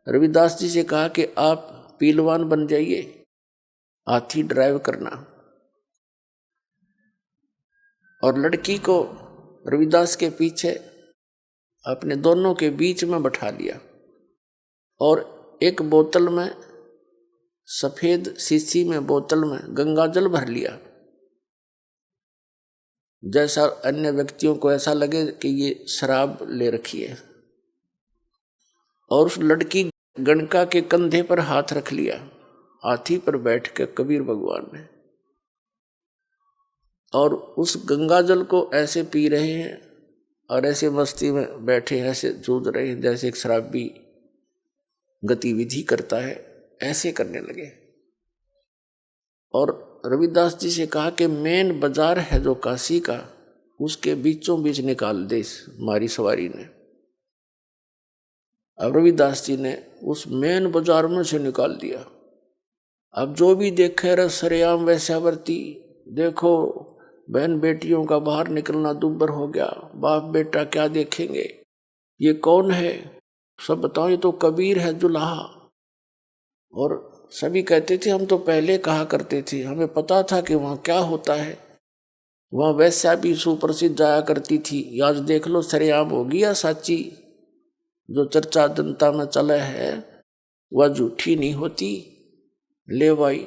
Speaker 9: रविदास जी से कहा कि आप पीलवान बन जाइए, हाथी ड्राइव करना। और लड़की को रविदास के पीछे अपने दोनों के बीच में बैठा लिया और एक बोतल में, सफेद शीशी में बोतल में गंगा जल भर लिया, जैसा अन्य व्यक्तियों को ऐसा लगे कि ये शराब ले रखी है। और उस लड़की गणका के कंधे पर हाथ रख लिया, हाथी पर बैठ के कबीर भगवान ने, और उस गंगा जल को ऐसे पी रहे हैं और ऐसे मस्ती में बैठे, ऐसे जूझ रहे हैं जैसे एक शराबी गतिविधि करता है, ऐसे करने लगे। और रविदास जी से कहा कि मेन बाजार है जो काशी का, उसके बीचों बीच निकाल दे हमारी सवारी ने। अब रविदास जी ने उस मेन बाजार में से निकाल दिया। अब जो भी देखे रहे सरेआम वैश्यावर्ती, देखो बहन बेटियों का बाहर निकलना दुब्बर हो गया, बाप बेटा क्या देखेंगे, ये कौन है, सब बताओ, ये तो कबीर है जुलाहा। और सभी कहते थे हम तो पहले कहा करते थे, हमें पता था कि वहाँ क्या होता है, वहाँ वैश्या भी सुप्रसिद्ध जाया करती थी। आज देख लो सरेआम होगी या साची, जो चर्चा जनता में चला है वह झूठी नहीं होती। ले भाई,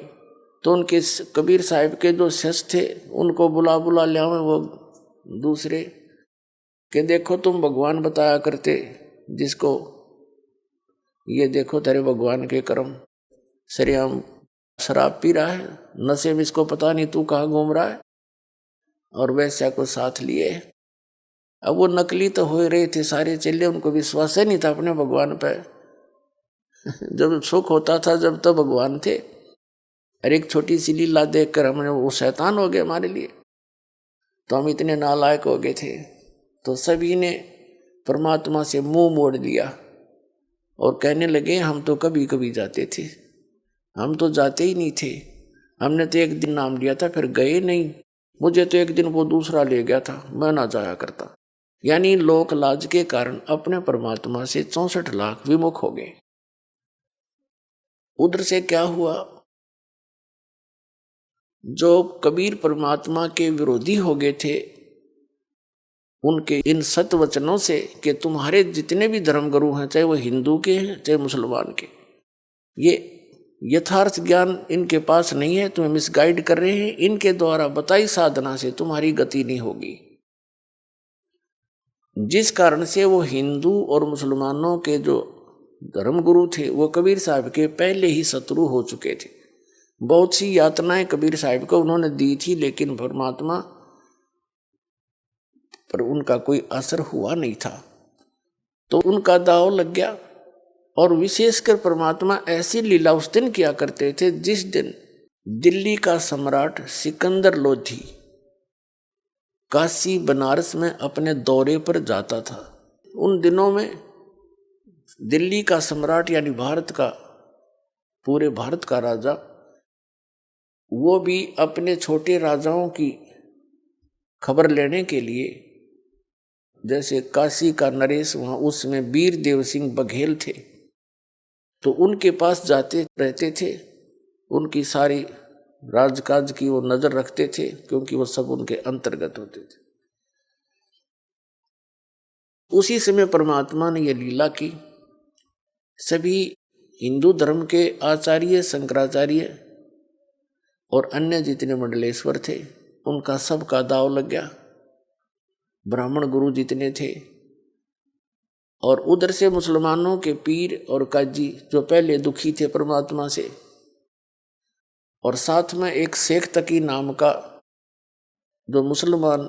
Speaker 9: तो उनके कबीर साहब के जो शिष्य थे उनको बुला लिया में वो दूसरे कि देखो तुम भगवान बताया करते जिसको, ये देखो तेरे भगवान के कर्म, सरेआम शराब पी रहा है, नशे में इसको पता नहीं तू कहाँ घूम रहा है, और वैश्या को साथ लिए। अब वो नकली तो हो रहे थे सारे चेले, उनको विश्वास ही नहीं था अपने भगवान पे। जब सुख होता था जब तो भगवान थे, और एक छोटी सी लीला देखकर हमने वो शैतान हो गए हमारे लिए, तो हम इतने नालायक हो गए थे। तो सभी ने परमात्मा से मुंह मोड़ लिया और कहने लगे हम तो कभी कभी जाते थे, हम तो जाते ही नहीं थे, हमने तो एक दिन नाम लिया था फिर गए नहीं, मुझे तो एक दिन वो दूसरा ले गया था, मैं ना जाया करता। यानी लोक लाज के कारण अपने परमात्मा से 64 लाख विमुख हो गए। उधर से क्या हुआ, जो कबीर परमात्मा के विरोधी हो गए थे, उनके इन सत वचनों से कि तुम्हारे जितने भी धर्मगुरु हैं, चाहे वो हिंदू के हैं चाहे मुसलमान के, ये यथार्थ ज्ञान इनके पास नहीं है, तुम्हें मिसगाइड कर रहे हैं, इनके द्वारा बताई साधना से तुम्हारी गति नहीं होगी। जिस कारण से वो हिंदू और मुसलमानों के जो धर्मगुरु थे वो कबीर साहब के पहले ही शत्रु हो चुके थे। बहुत सी यातनाएं कबीर साहब को उन्होंने दी थी, लेकिन परमात्मा पर उनका कोई असर हुआ नहीं था, तो उनका दाव लग गया। और विशेषकर परमात्मा ऐसी लीला उस दिन किया करते थे जिस दिन दिल्ली का सम्राट सिकंदर लोधी काशी बनारस में अपने दौरे पर जाता था। उन दिनों में दिल्ली का सम्राट यानी भारत का, पूरे भारत का राजा, वो भी अपने छोटे राजाओं की खबर लेने के लिए, जैसे काशी का नरेश वहाँ उसमें वीर देव सिंह बघेल थे, तो उनके पास जाते रहते थे। उनकी सारी राजकाज की वो नजर रखते थे, क्योंकि वो सब उनके अंतर्गत होते थे। उसी समय परमात्मा ने ये लीला की। सभी हिंदू धर्म के आचार्य, शंकराचार्य और अन्य जितने मंडलेश्वर थे, उनका सबका दाव लग गया। ब्राह्मण गुरु जितने थे, और उधर से मुसलमानों के पीर और काजी जो पहले दुखी थे परमात्मा से, और साथ में एक शेख तकी नाम का जो मुसलमान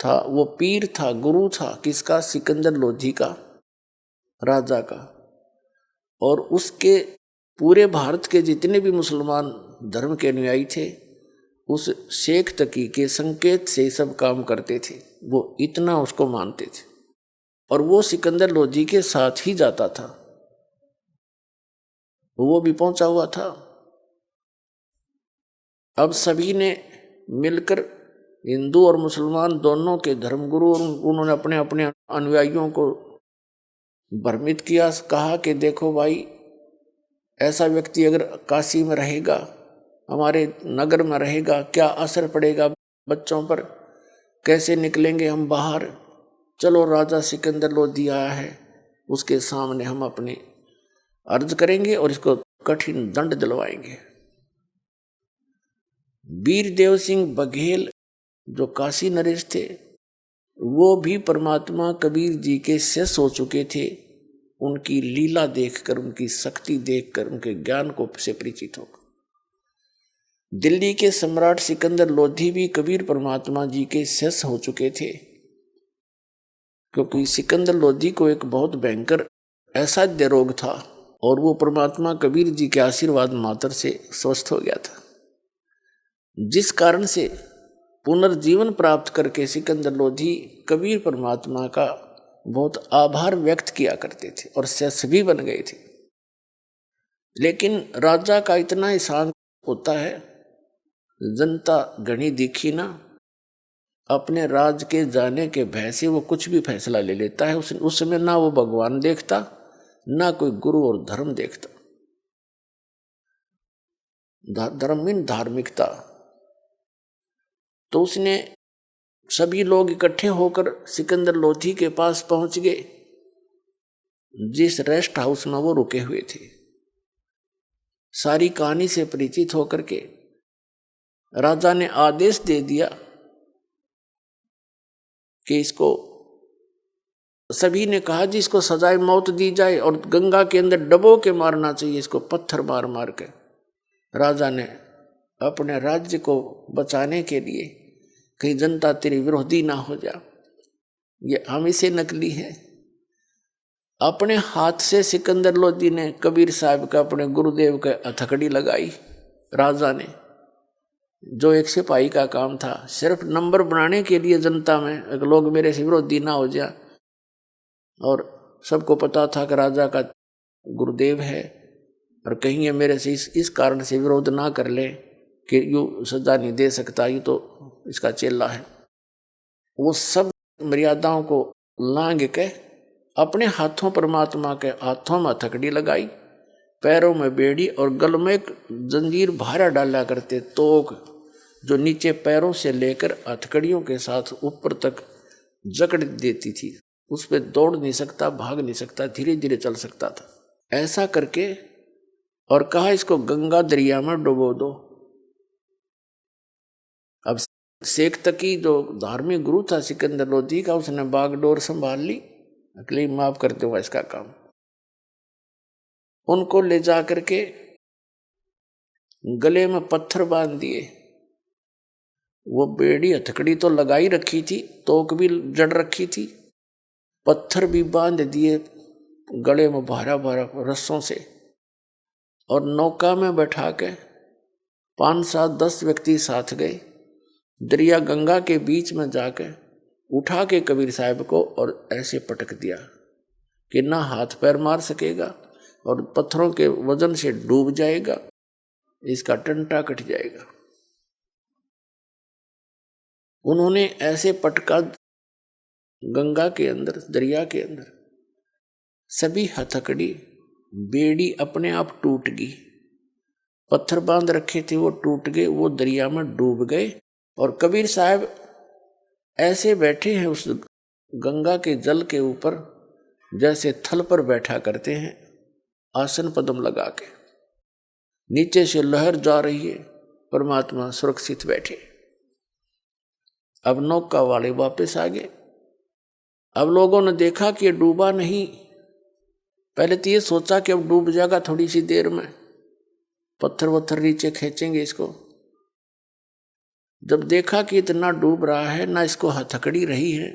Speaker 9: था, वो पीर था, गुरु था, किसका? सिकंदर लोधी का, राजा का। और उसके पूरे भारत के जितने भी मुसलमान धर्म के अनुयायी थे, उस शेख तकी के संकेत से सब काम करते थे। वो इतना उसको मानते थे, और वो सिकंदर लोधी के साथ ही जाता था। वो भी पहुंचा हुआ था। अब सभी ने मिलकर, हिंदू और मुसलमान दोनों के धर्मगुरु, उन्होंने अपने अपने अनुयायियों को भ्रमित किया। कहा कि देखो भाई, ऐसा व्यक्ति अगर काशी में रहेगा, हमारे नगर में रहेगा, क्या असर पड़ेगा बच्चों पर, कैसे निकलेंगे हम बाहर। चलो, राजा सिकंदर लोधी आया है, उसके सामने हम अपनी अर्ज करेंगे और इसको कठिन दंड दिलवाएंगे। वीर देव सिंह बघेल जो काशी नरेश थे, वो भी परमात्मा कबीर जी के शिष्य हो चुके थे। उनकी लीला देखकर, उनकी शक्ति देखकर, उनके ज्ञान को से परिचित होकर दिल्ली के सम्राट सिकंदर लोधी भी कबीर परमात्मा जी के शिष्य हो चुके थे, क्योंकि सिकंदर लोधी को एक बहुत भयंकर असाध्य रोग था, और वो परमात्मा कबीर जी के आशीर्वाद मात्र से स्वस्थ हो गया था, जिस कारण से पुनर्जीवन प्राप्त करके सिकंदर लोधी कबीर परमात्मा का बहुत आभार व्यक्त किया करते थे और शिष्य भी बन गए थे। लेकिन राजा का इतना एहसान होता है, जनता घनी दिखी ना, अपने राज के जाने के भय से वो कुछ भी फैसला ले लेता है। उस समय ना वो भगवान देखता, ना कोई गुरु और धर्म देखता। धर्म मीन धार्मिकता। तो उसने सभी लोग इकट्ठे होकर सिकंदर लोधी के पास पहुंच गए, जिस रेस्ट हाउस में वो रुके हुए थे। सारी कहानी से परिचित होकर के राजा ने आदेश दे दिया कि इसको, सभी ने कहा जी इसको सजाए मौत दी जाए और गंगा के अंदर डबो के मारना चाहिए, इसको पत्थर मार मार के। राजा ने अपने राज्य को बचाने के लिए, कहीं जनता तेरी विरोधी ना हो जा, ये हम इसे नकली है, अपने हाथ से सिकंदर लोधी ने कबीर साहब का, अपने गुरुदेव का हथकड़ी लगाई। राजा ने, जो एक सिपाही का काम था, सिर्फ नंबर बनाने के लिए जनता में अगर लोग मेरे से विरोधी ना हो जा, और सबको पता था कि राजा का गुरुदेव है और कहीं ये मेरे से इस कारण से विरोध ना कर ले कि यूँ सजा नहीं दे सकता, ये तो इसका चेला है। वो सब मर्यादाओं को लांघ के अपने हाथों, परमात्मा के हाथों में हथकड़ी लगाई, पैरों में बेड़ी और गल में एक जंजीर भारा डाला करते, तोक जो नीचे पैरों से लेकर हथकड़ियों के साथ ऊपर तक जकड़ देती थी। उस पर दौड़ नहीं सकता, भाग नहीं सकता, धीरे धीरे चल सकता था। ऐसा करके और कहा इसको गंगा दरिया में डुबो दो। अब शेख तकी जो धार्मिक गुरु था सिकंदर लोधी का, उसने बागडोर संभाल ली, अकेले माफ कर दूंगा इसका काम। उनको ले जा करके गले में पत्थर बांध दिए। वो बेड़ी हथकड़ी तो लगाई रखी थी, तोक भी जड़ रखी थी, पत्थर भी बांध दिए गले में भारा भारा रस्सों से, और नौका में बैठा के 5, 7, 10 व्यक्ति साथ गए दरिया गंगा के बीच में जाकर उठा के कबीर साहब को और ऐसे पटक दिया कि ना हाथ पैर मार सकेगा और पत्थरों के वजन से डूब जाएगा, इसका टंटा कट जाएगा। उन्होंने ऐसे पटका गंगा के अंदर, दरिया के अंदर, सभी हथकड़ी बेड़ी अपने आप टूट गई, पत्थर बांध रखे थे वो टूट गए, वो दरिया में डूब गए। और कबीर साहब ऐसे बैठे हैं उस गंगा के जल के ऊपर जैसे थल पर बैठा करते हैं, आसन पद्म लगा के। नीचे से लहर जा रही है, परमात्मा सुरक्षित बैठे। अब नौका वाले वापस आ गए। अब लोगों ने देखा कि ये डूबा नहीं। पहले तो ये सोचा कि अब डूब जाएगा थोड़ी सी देर में, पत्थर वत्थर नीचे खींचेंगे इसको। जब देखा कि इतना डूब रहा है, ना इसको हथकड़ी रही है,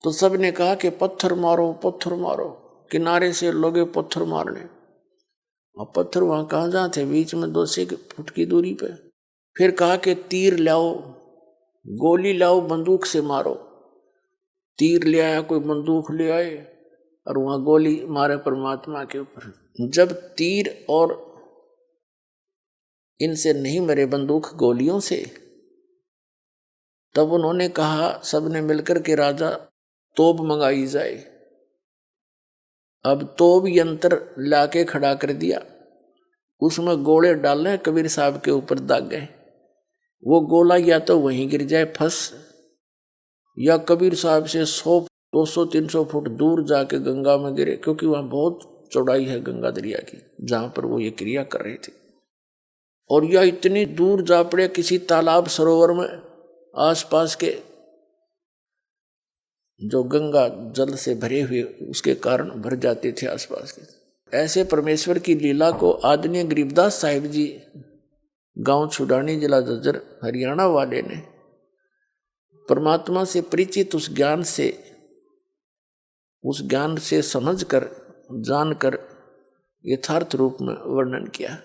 Speaker 9: तो सब ने कहा कि पत्थर मारो, पत्थर मारो। किनारे से लोगे पत्थर मारने, और पत्थर वहां कहाँ जहाँ थे, बीच में 200 फुट की दूरी पे। फिर कहा कि तीर लाओ, गोली लाओ, बंदूक से मारो। तीर ले आया, कोई बंदूक ले आए और वहां गोली मारे परमात्मा के ऊपर। जब तीर और इनसे नहीं मरे बंदूक गोलियों से, तब उन्होंने कहा सबने मिलकर के राजा तोप मंगाई जाए। अब तोप यंत्र लाके खड़ा कर दिया, उसमें गोले डालने, कबीर साहब के ऊपर दाग गए। वो गोला या तो वहीं गिर जाए फंस, या कबीर साहब से 100, 200, 300 फुट दूर जाके गंगा में गिरे, क्योंकि वहां बहुत चौड़ाई है गंगा दरिया की जहां पर वो ये क्रिया कर रहे थे। और यह इतनी दूर जा पड़े किसी तालाब सरोवर में, आसपास के जो गंगा जल से भरे हुए उसके कारण भर जाते थे आसपास के। ऐसे परमेश्वर की लीला को आदरणीय गरीबदास साहिब जी, गांव छुडानी, जिला झज्जर, हरियाणा वाले ने परमात्मा से परिचित उस ज्ञान से समझकर, जानकर यथार्थ रूप में वर्णन किया।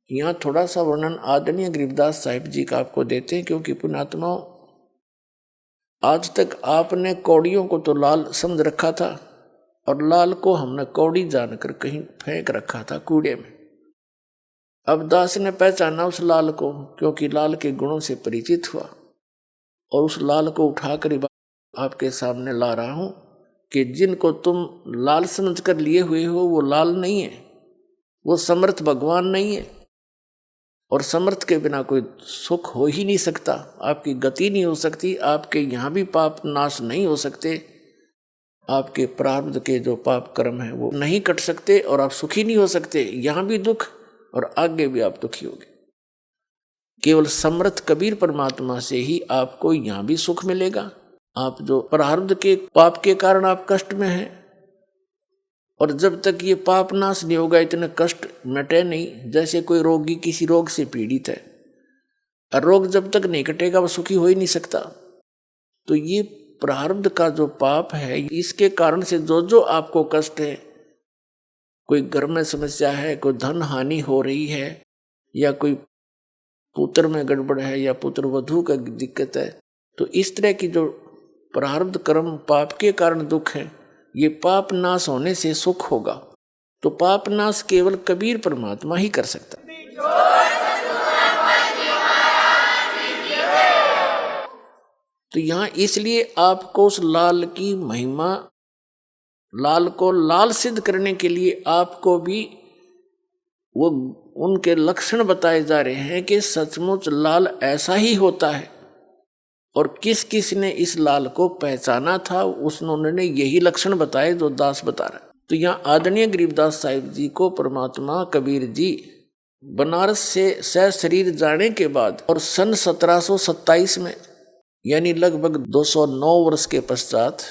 Speaker 9: यहाँ थोड़ा सा वर्णन आदरणीय गरीबदास साहिब जी का आपको देते हैं, क्योंकि पुण्यात्माओं, आज तक आपने कौड़ियों को तो लाल समझ रखा था, और लाल को हमने कौड़ी जानकर कहीं फेंक रखा था कूड़े में। अब दास ने पहचाना उस लाल को, क्योंकि लाल के गुणों से परिचित हुआ, और उस लाल को उठाकर आपके सामने ला रहा हूं कि जिनको तुम लाल समझकर लिए हुए हो वो लाल नहीं है, वो समर्थ भगवान नहीं है। और समर्थ के बिना कोई सुख हो ही नहीं सकता, आपकी गति नहीं हो सकती, आपके यहाँ भी पाप नाश नहीं हो सकते, आपके प्रारब्ध के जो पाप कर्म है वो नहीं कट सकते, और आप सुखी नहीं हो सकते। यहाँ भी दुख और आगे भी आप दुखी होगे। केवल समर्थ कबीर परमात्मा से ही आपको यहाँ भी सुख मिलेगा। आप जो प्रारब्ध के पाप के कारण आप कष्ट में हैं, और जब तक ये पाप नाश नहीं होगा इतने कष्ट मिटे नहीं। जैसे कोई रोगी किसी रोग से पीड़ित है, और रोग जब तक नहीं कटेगा वो सुखी हो ही नहीं सकता। तो ये प्रारब्ध का जो पाप है, इसके कारण से जो आपको कष्ट है, कोई घर में समस्या है, कोई धन हानि हो रही है, या कोई पुत्र में गड़बड़ है, या पुत्र वधू का दिक्कत है, तो इस तरह की जो प्रारब्ध कर्म पाप के कारण दुख है, ये पाप नाश होने से सुख होगा। तो पाप नाश केवल कबीर परमात्मा ही कर सकता। तो यहाँ इसलिए आपको उस लाल की महिमा, लाल को लाल सिद्ध करने के लिए आपको भी वो उनके लक्षण बताए जा रहे हैं कि सचमुच लाल ऐसा ही होता है। और किस किस ने इस लाल को पहचाना था, उन्होंने यही लक्षण बताए जो दास बता रहा है। तो यहाँ आदरणीय गरीबदास साहिब जी को परमात्मा कबीर जी बनारस से सह शरीर जाने के बाद, और सन 1727 में, यानी लगभग 209 वर्ष के पश्चात,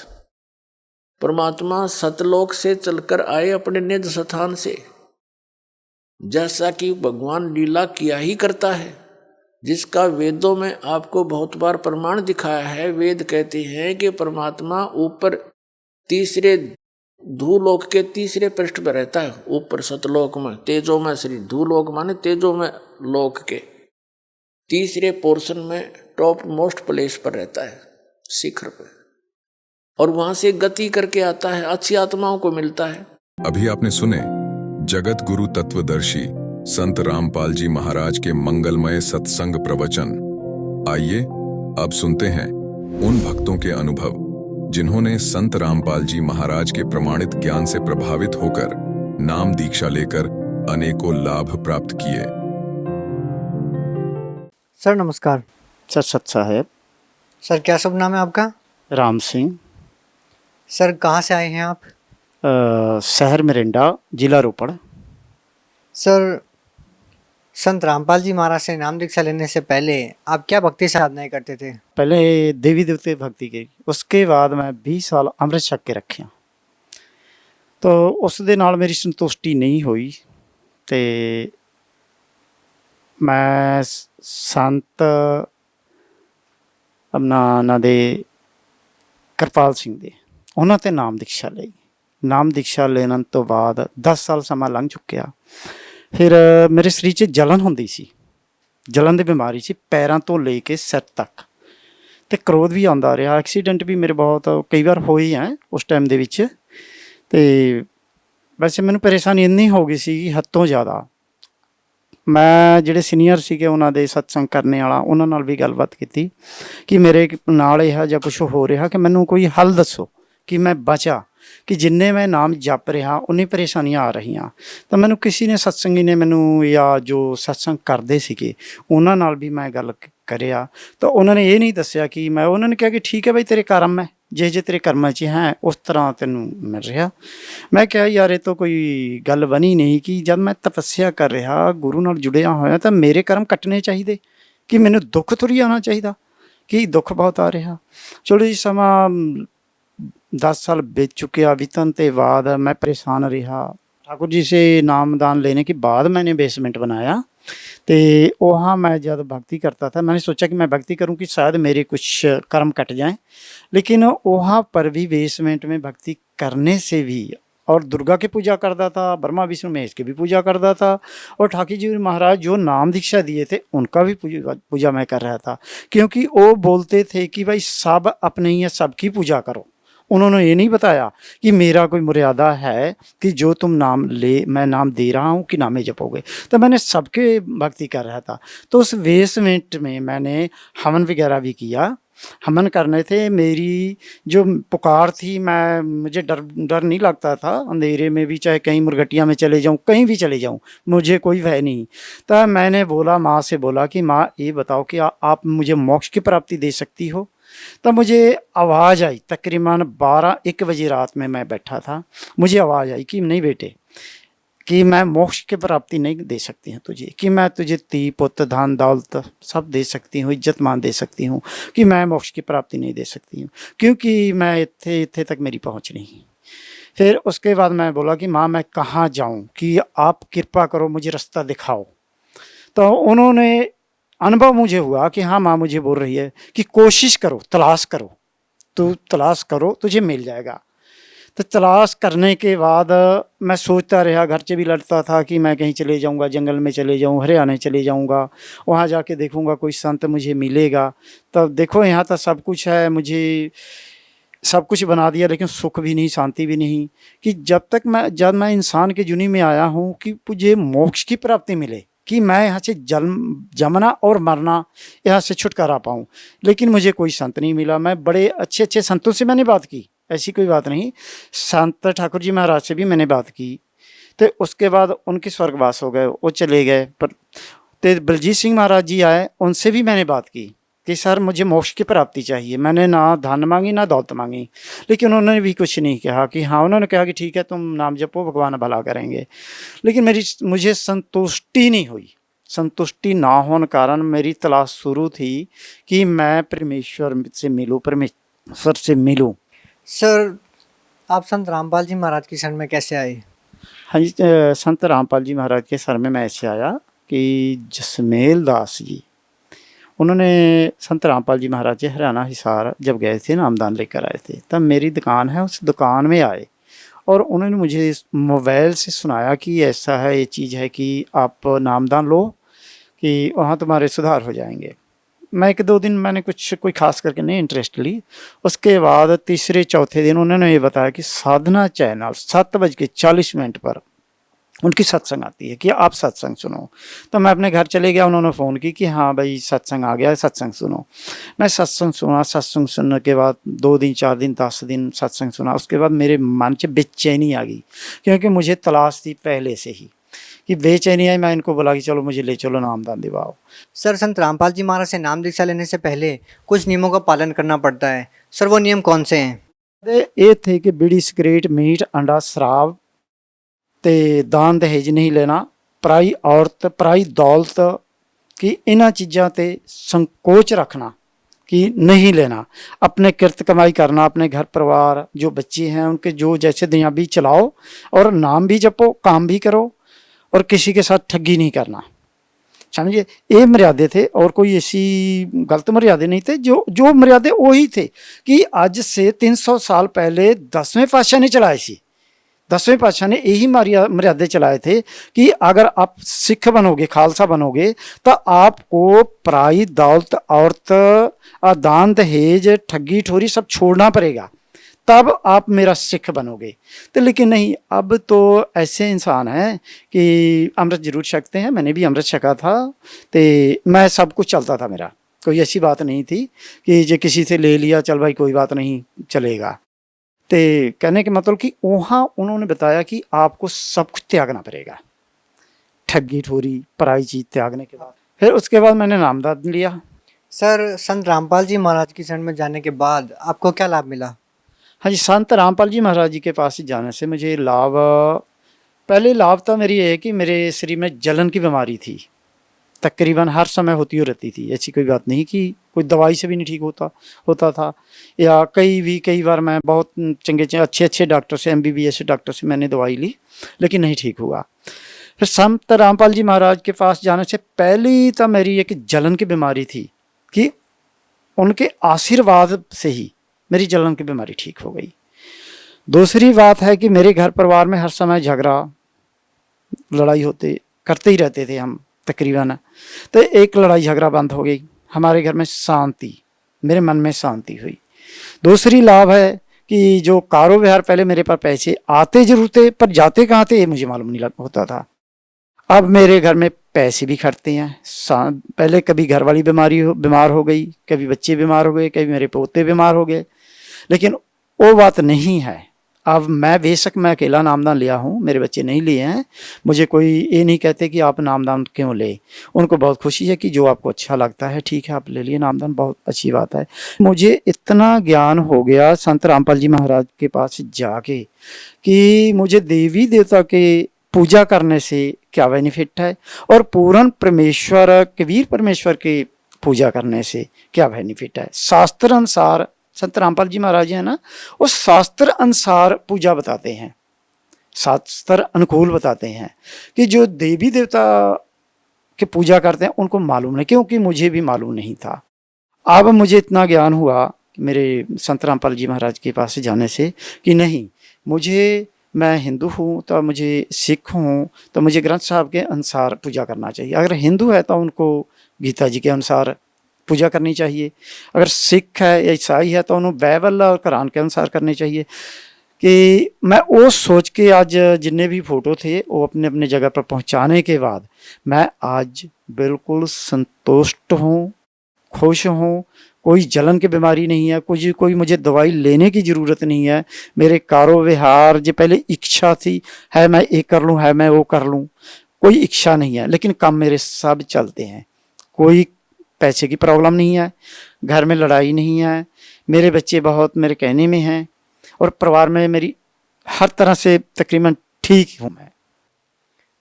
Speaker 9: परमात्मा सतलोक से चलकर आए अपने निज स्थान से। जैसा कि भगवान लीला किया ही करता है, जिसका वेदों में आपको बहुत बार प्रमाण दिखाया है। वेद कहते हैं कि परमात्मा ऊपर तीसरे धूलोक के तीसरे पृष्ठ पर रहता है, ऊपर सतलोक में, तेजो में श्री, धूलोक माने तेजो में लोक के, तीसरे पोर्शन में टॉप मोस्ट प्लेस पर रहता है, शिखर पे, और वहां से गति करके आता है, अच्छी आत्माओं को मिलता है।
Speaker 1: अभी आपने सुने जगत गुरु तत्वदर्शी संत रामपाल जी महाराज के मंगलमय सत्संग प्रवचन। आइए अब सुनते हैं उन भक्तों के अनुभव जिन्होंने संत रामपाल जी महाराज के प्रमाणित ज्ञान से प्रभावित होकर नाम दीक्षा लेकर अनेकों लाभ प्राप्त किए।
Speaker 10: सर नमस्कार।
Speaker 11: सर सत साहेब।
Speaker 10: सर क्या शुभ नाम है आपका?
Speaker 11: राम सिंह।
Speaker 10: सर कहाँ से आए हैं आप?
Speaker 11: शहर मिरिंडा, जिला रोपड़।
Speaker 10: सर संत रामपाल जी महाराज से नाम दीक्षा लेने से पहले आप क्या भक्ति साधनाएं करते थे?
Speaker 11: पहले देवी देवते भक्ति की, उसके बाद मैं 20 साल ਅੰਮ੍ਰਿਤ ਛਕ ਕੇ ਰੱਖਿਆ। तो ਉਸ ਦੇ ਨਾਲ ਮੇਰੀ ਸੰਤੁਸ਼ਟੀ ਨਹੀਂ ਹੋਈ ਤੇ ਮੈਂ ਸੰਤ ਉਹਨਾਂ ਦੇ ਕਿਰਪਾਲ ਸਿੰਘ ਦੇ ਉਹਨਾਂ ਤੇ ਨਾਮ ਦੀਕਸ਼ਾ ਲਈ। ਨਾਮ ਦੀਕਸ਼ਾ ਲੈਣ ਤੋਂ ਬਾਅਦ 10 ਸਾਲ ਸਮਾਂ ਲੰਘ ਚੁੱਕਿਆ। ਫਿਰ ਮੇਰੇ ਸਰੀਰ 'ਚ ਜਲਨ ਹੁੰਦੀ ਸੀ, ਜਲਨ ਦੀ ਬਿਮਾਰੀ ਸੀ ਪੈਰਾਂ ਤੋਂ ਲੈ ਕੇ ਸਿਰ ਤੱਕ, ਤੇ ਕ੍ਰੋਧ ਵੀ ਆਉਂਦਾ ਰਿਹਾ। ਐਕਸੀਡੈਂਟ ਵੀ ਮੇਰੇ ਬਹੁਤ ਕਈ ਵਾਰ ਹੋਏ ਹੈ ਉਸ ਟਾਈਮ ਦੇ ਵਿੱਚ। ਤੇ ਵੈਸੇ ਮੈਨੂੰ ਪਰੇਸ਼ਾਨੀ ਇੰਨੀ ਹੋ ਗਈ ਸੀ ਹੱਦੋਂ ਜ਼ਿਆਦਾ। ਮੈਂ ਜਿਹੜੇ ਸੀਨੀਅਰ ਸੀਗੇ ਉਹਨਾਂ ਦੇ ਸਤਸੰਗ ਕਰਨੇ ਵਾਲਾ, ਉਹਨਾਂ ਨਾਲ ਵੀ ਗੱਲਬਾਤ ਕੀਤੀ ਕਿ ਮੇਰੇ ਨਾਲ ਇਹੋ ਜਿਹਾ ਕੁਛ ਹੋ ਰਿਹਾ ਕਿ ਮੈਨੂੰ ਕੋਈ ਹੱਲ ਦੱਸੋ ਕਿ ਮੈਂ ਬਚਾਂ, ਕਿ ਜਿੰਨੇ ਮੈਂ ਨਾਮ ਜਪ ਰਿਹਾ ਉਨੀ ਪਰੇਸ਼ਾਨੀਆਂ ਆ ਰਹੀਆਂ। ਤਾਂ ਮੈਨੂੰ ਕਿਸੇ ਨੇ ਸਤਸੰਗੀ ਨੇ ਮੈਨੂੰ, ਜਾਂ ਜੋ ਸਤਸੰਗ ਕਰਦੇ ਸੀਗੇ ਉਹਨਾਂ ਨਾਲ ਵੀ ਮੈਂ ਗੱਲ ਕਰਿਆ, ਤਾਂ ਉਹਨਾਂ ਨੇ ਇਹ ਨਹੀਂ ਦੱਸਿਆ ਕਿ ਮੈਂ, ਉਹਨਾਂ ਨੇ ਕਿਹਾ ਕਿ ਠੀਕ ਹੈ ਬਈ ਤੇਰੇ ਕਰਮ ਹੈ, ਜੇ ਤੇਰੇ ਕਰਮਾਂ 'ਚ ਹੈ ਉਸ ਤਰ੍ਹਾਂ ਤੈਨੂੰ ਮਿਲ ਰਿਹਾ। ਮੈਂ ਕਿਹਾ ਯਾਰ ਇਹ ਤਾਂ ਕੋਈ ਗੱਲ ਬਣੀ ਨਹੀਂ ਕਿ ਜਦ ਮੈਂ ਤਪੱਸਿਆ ਕਰ ਰਿਹਾ, ਗੁਰੂ ਨਾਲ ਜੁੜਿਆ ਹੋਇਆ, ਤਾਂ ਮੇਰੇ ਕਰਮ ਕੱਟਣੇ ਚਾਹੀਦੇ, ਕਿ ਮੈਨੂੰ ਦੁੱਖ ਥੋੜ੍ਹੀ ਆਉਣਾ ਚਾਹੀਦਾ, ਕਿ ਦੁੱਖ ਬਹੁਤ ਆ ਰਿਹਾ। ਚਲੋ ਜੀ ਸਮਾਂ 10 साल बीत चुके। बीतने के बाद मैं परेशान रहा। ठाकुर जी से नामदान लेने के बाद मैंने बेसमेंट बनाया, तो वहाँ मैं जब भक्ति करता था मैंने सोचा कि मैं भक्ति करूँ कि शायद मेरे कुछ कर्म कट जाएं, लेकिन वहाँ पर भी बेसमेंट में भक्ति करने से भी, और दुर्गा की पूजा करता था, ब्रह्मा विष्णु महेश की भी पूजा करता था, और ठाकुर जी महाराज जो नाम दीक्षा दिए थे उनका भी पूजा मैं कर रहा था, क्योंकि वो बोलते थे कि भाई सब अपने ही है, सबकी पूजा करो। उन्होंने ये नहीं बताया कि मेरा कोई मर्यादा है कि जो तुम नाम ले, मैं नाम दे रहा हूँ कि नामे जपोगे। तो मैंने सबके भक्ति कर रहा था। तो उस बेसमेंट में मैंने हवन वगैरह भी किया। हवन करने थे, मेरी जो पुकार थी, मुझे डर नहीं लगता था अंधेरे में भी, चाहे कहीं मुरघटिया में चले जाऊँ, कहीं भी चले जाऊँ, मुझे कोई भय नहीं। तो मैंने बोला, माँ से बोला कि माँ ये बताओ कि आप मुझे मोक्ष की प्राप्ति दे सकती हो? तब मुझे आवाज़ आई, तकरीबन 12-1 बजे रात में मैं बैठा था, मुझे आवाज़ आई कि नहीं बेटे, कि मैं मोक्ष की प्राप्ति नहीं दे सकती हूँ तुझे, कि मैं तुझे ती पुत्र धन दौलत सब दे सकती हूँ, इज्जत मान दे सकती हूँ, कि मैं मोक्ष की प्राप्ति नहीं दे सकती हूँ, क्योंकि मैं इत्थे तक मेरी पहुँच नहीं। फिर उसके बाद मैं बोला कि माँ मैं कहाँ जाऊँ, कि आप कृपा करो मुझे रास्ता दिखाओ। तो उन्होंने, अनुभव मुझे हुआ कि हाँ माँ मुझे बोल रही है कि कोशिश करो, तलाश करो, तो तलाश करो तुझे मिल जाएगा। तो तलाश करने के बाद मैं सोचता रहा, घर से भी लड़ता था कि मैं कहीं चले जाऊंगा, जंगल में चले जाऊँ, हरियाणा चले जाऊंगा, वहाँ जाके देखूंगा कोई संत मुझे मिलेगा। तब देखो यहाँ तो सब कुछ है, मुझे सब कुछ बना दिया, लेकिन सुख भी नहीं, शांति भी नहीं, कि जब मैं इंसान के जुनी में आया हूँ कि मुझे मोक्ष की प्राप्ति मिले, कि मैं यहाँ से जमना और मरना, यहाँ से छुटकारा पाऊँ। लेकिन मुझे कोई संत नहीं मिला। मैं बड़े अच्छे अच्छे संतों से मैंने बात की, ऐसी कोई बात नहीं, संत ठाकुर जी महाराज से भी मैंने बात की। तो उसके बाद उनके स्वर्गवास हो गए, वो चले गए। पर तो बलजीत सिंह महाराज जी आए, उनसे भी मैंने बात की कि सर मुझे मोक्ष की प्राप्ति चाहिए। मैंने ना धन मांगी ना दौलत मांगी, लेकिन उन्होंने भी कुछ नहीं कहा। कि हाँ, उन्होंने कहा कि ठीक है तुम नाम जपो, भगवान भला करेंगे। लेकिन मुझे संतुष्टि नहीं हुई। संतुष्टि ना होने कारण मेरी तलाश शुरू थी कि मैं परमेश्वर से मिलूँ, परमेश्वर से मिलूँ।
Speaker 10: सर आप संत रामपाल जी महाराज की शरण में कैसे आए?
Speaker 11: हाँ जी, संत रामपाल जी महाराज के शरण में मैं ऐसे आया कि जसमेल दास जी, उन्होंने संत रामपाल जी महाराज जी हरियाणा हिसार जब गए थे, नामदान लेकर आए थे, तब मेरी दुकान है, उस दुकान में आए और उन्होंने मुझे मोबाइल से सुनाया कि ऐसा है, ये चीज़ है कि आप नामदान लो, कि वहाँ तुम्हारे सुधार हो जाएंगे। मैं 1-2 दिन मैंने कोई खास करके नहीं इंटरेस्ट ली। उसके बाद तीसरे चौथे दिन उन्होंने ये बताया कि साधना चैनल 7:40 पर उनकी सत्संग आती है कि आप सत्संग सुनो। तो मैं अपने घर चले गया, उन्होंने फ़ोन की कि हाँ भाई सत्संग आ गया है, सत्संग सुनो। मैं सत्संग सुना, सत्संग सुनने के बाद 2 दिन 4 दिन 10 दिन सत्संग सुना। उसके बाद मेरे मन से बेचैनी आ गई, क्योंकि मुझे तलाश थी पहले से ही कि बेचैनी आई। मैं इनको बोला कि चलो मुझे ले चलो नामदान दिवाओ।
Speaker 10: सर, संत रामपाल जी महाराज से नाम दीक्षा लेने से पहले कुछ नियमों का पालन करना पड़ता है। सर, वो नियम कौन से हैं?
Speaker 11: ये थे कि बीड़ी सिगरेट मीट अंडा शराब ਤੇ ਦਾਨ ਦਹੇਜ ਨਹੀਂ ਲੈਣਾ, ਪਰਾਈ ਔਰਤ ਪਰਾਈ ਦੌਲਤ कि इन्हां चीज़ों ते संकोच रखना कि नहीं लेना, अपने किरत कमाई करना, अपने घर परिवार जो बच्चे हैं उनके जो जैसे दुनियावी चलाओ और नाम भी जपो, काम भी करो और किसी के साथ ठगी नहीं करना। समझिए, ये मर्यादे थे और कोई ऐसी गलत मर्यादे नहीं थे। जो मर्यादे वही थे कि आज से 300 साल पहले 10वें पातशाह ने चलाए सी। 10वें पातशाह ने यही मर्यादे चलाए थे कि अगर आप सिख बनोगे, खालसा बनोगे, तो आपको पराई दौलत, औरत, दान दहेज, ठगी ठोरी सब छोड़ना पड़ेगा, तब आप मेरा सिख बनोगे। तो लेकिन नहीं, अब तो ऐसे इंसान हैं कि अमृत जरूर छकते हैं। मैंने भी अमृत छका था, तो मैं सब कुछ चलता था मेरा। कोई ऐसी बात नहीं थी कि जो किसी से ले लिया चल भाई कोई बात नहीं चलेगा। तो कहने के मतलब कि वहाँ उन्होंने बताया कि आपको सब कुछ त्यागना पड़ेगा, ठगी ठोरी पराई चीज़ त्यागने के बाद। फिर उसके बाद मैंने नामदान लिया।
Speaker 10: सर, संत रामपाल जी महाराज की शरण में जाने के बाद आपको क्या लाभ मिला?
Speaker 11: हाँ जी, संत रामपाल जी महाराज जी के पास जाने से मुझे लाभ, पहले लाभ तो मेरी ये है कि मेरे शरीर में जलन की बीमारी थी, तकरीबन हर समय होती रहती थी। ऐसी कोई बात नहीं कि कोई दवाई से भी नहीं ठीक होता था, या कई बार मैं बहुत अच्छे डॉक्टर से, MBBS डॉक्टर से मैंने दवाई ली लेकिन नहीं ठीक हुआ। फिर संत रामपाल जी महाराज के पास जाने से पहले ही तो मेरी एक जलन की बीमारी थी कि उनके आशीर्वाद से ही मेरी जलन की बीमारी ठीक हो गई। दूसरी बात है कि मेरे घर परिवार में हर समय झगड़ा लड़ाई करते ही रहते थे हम तकरीबन। तो एक लड़ाई झगड़ा बंद हो गई, हमारे घर में शांति, मेरे मन में शांति हुई। दूसरी लाभ है कि जो कारोबार, पहले मेरे पास पैसे आते जरूर थे पर जाते कहाँ थे ये मुझे मालूम नहीं होता था। अब मेरे घर में पैसे भी खर्चते हैं। पहले कभी घर वाली बीमार हो गई, कभी बच्चे बीमार हो गए, कभी मेरे पोते बीमार हो गए, लेकिन वो बात नहीं है। अब मैं बेशक मैं अकेला नामदान लिया हूँ, मेरे बच्चे नहीं लिए हैं, मुझे कोई ये नहीं कहते कि आप नामदान क्यों ले। उनको बहुत खुशी है कि जो आपको अच्छा लगता है ठीक है आप ले लिए नामदान, बहुत अच्छी बात है। मुझे इतना ज्ञान हो गया संत रामपाल जी महाराज के पास जाके कि मुझे देवी देवता के पूजा करने से क्या बेनिफिट है और पूर्ण परमेश्वर कबीर परमेश्वर के पूजा करने से क्या बेनिफिट है। शास्त्र अनुसार संत रामपाल जी महाराज है ना, वो शास्त्र अनुसार पूजा बताते हैं, शास्त्र अनुकूल बताते हैं कि जो देवी देवता के पूजा करते हैं उनको मालूम नहीं, क्योंकि मुझे भी मालूम नहीं था। अब मुझे इतना ज्ञान हुआ मेरे संत रामपाल जी महाराज के पास जाने से कि नहीं, मैं हिंदू हूँ तो मुझे सिख हूँ तो मुझे ग्रंथ साहब के अनुसार पूजा करना चाहिए। अगर हिंदू है तो उनको गीता जी के अनुसार पूजा करनी चाहिए, अगर सिख है या ईसाई है तो उन्होंने बाइबल और कुरान के अनुसार करनी चाहिए। कि मैं वो सोच के आज जितने भी फ़ोटो थे वो अपने अपने जगह पर पहुंचाने के बाद मैं आज बिल्कुल संतुष्ट हूँ, खुश हूँ। कोई जलन की बीमारी नहीं है, कोई मुझे दवाई लेने की ज़रूरत नहीं है। मेरे कारोबार जो पहले इच्छा थी है मैं ये कर लूँ, है मैं वो कर लूँ, कोई इच्छा नहीं है, लेकिन काम मेरे सब चलते हैं। कोई पैसे की प्रॉब्लम नहीं है, घर में लड़ाई नहीं है, मेरे बच्चे बहुत मेरे कहने में हैं और परिवार में मेरी हर तरह से तकरीबन ठीक हूँ मैं।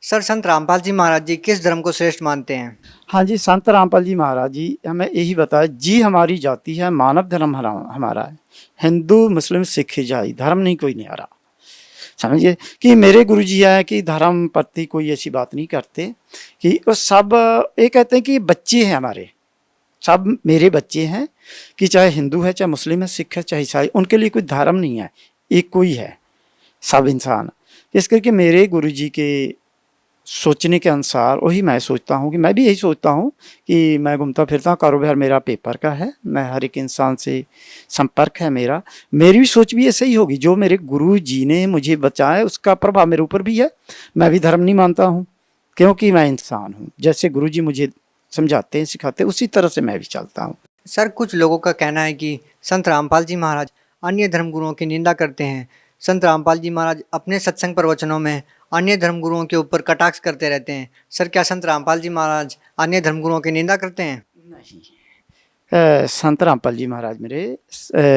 Speaker 10: सर, संत रामपाल जी महाराज जी किस धर्म को श्रेष्ठ मानते हैं?
Speaker 11: हाँ जी, संत रामपाल जी महाराज जी हमें यही बताया जी, हमारी जाति है, मानव धर्म हमारा है, हिंदू मुस्लिम सिख ईसाई धर्म नहीं कोई नहीं आ रहा। समझिए कि मेरे गुरु जी है कि धर्म प्रति कोई ऐसी बात नहीं करते कि वो सब ये कहते हैं कि बच्चे हैं हमारे, सब मेरे बच्चे हैं कि चाहे हिंदू है, चाहे मुस्लिम है, सिख है, चाहे ईसाई, उनके लिए कोई धर्म नहीं है, एक कोई है, सब इंसान। इस करके मेरे गुरु जी के सोचने के अनुसार वही मैं सोचता हूँ कि मैं भी यही सोचता हूँ कि मैं घूमता फिरता हूँ, कारोबार मेरा पेपर का है, मैं हर एक इंसान से संपर्क है मेरा, मेरी भी सोच भी ऐसे ही होगी। जो मेरे गुरु जी ने मुझे बचाया उसका प्रभाव मेरे ऊपर भी है। मैं भी धर्म नहीं मानता हूँ क्योंकि मैं इंसान हूँ, जैसे गुरु जी मुझे समझाते हैं सिखाते हैं उसी तरह से मैं भी चलता हूँ।
Speaker 10: सर, कुछ लोगों का कहना है कि संत रामपाल जी महाराज अन्य धर्मगुरुओं की निंदा करते हैं। संत रामपाल जी महाराज अपने सत्संग प्रवचनों में अन्य धर्मगुरुओं के ऊपर कटाक्ष करते रहते हैं। सर, क्या संत रामपाल जी महाराज अन्य धर्मगुरुओं की निंदा करते हैं?
Speaker 11: नहीं, संत रामपाल जी महाराज मेरे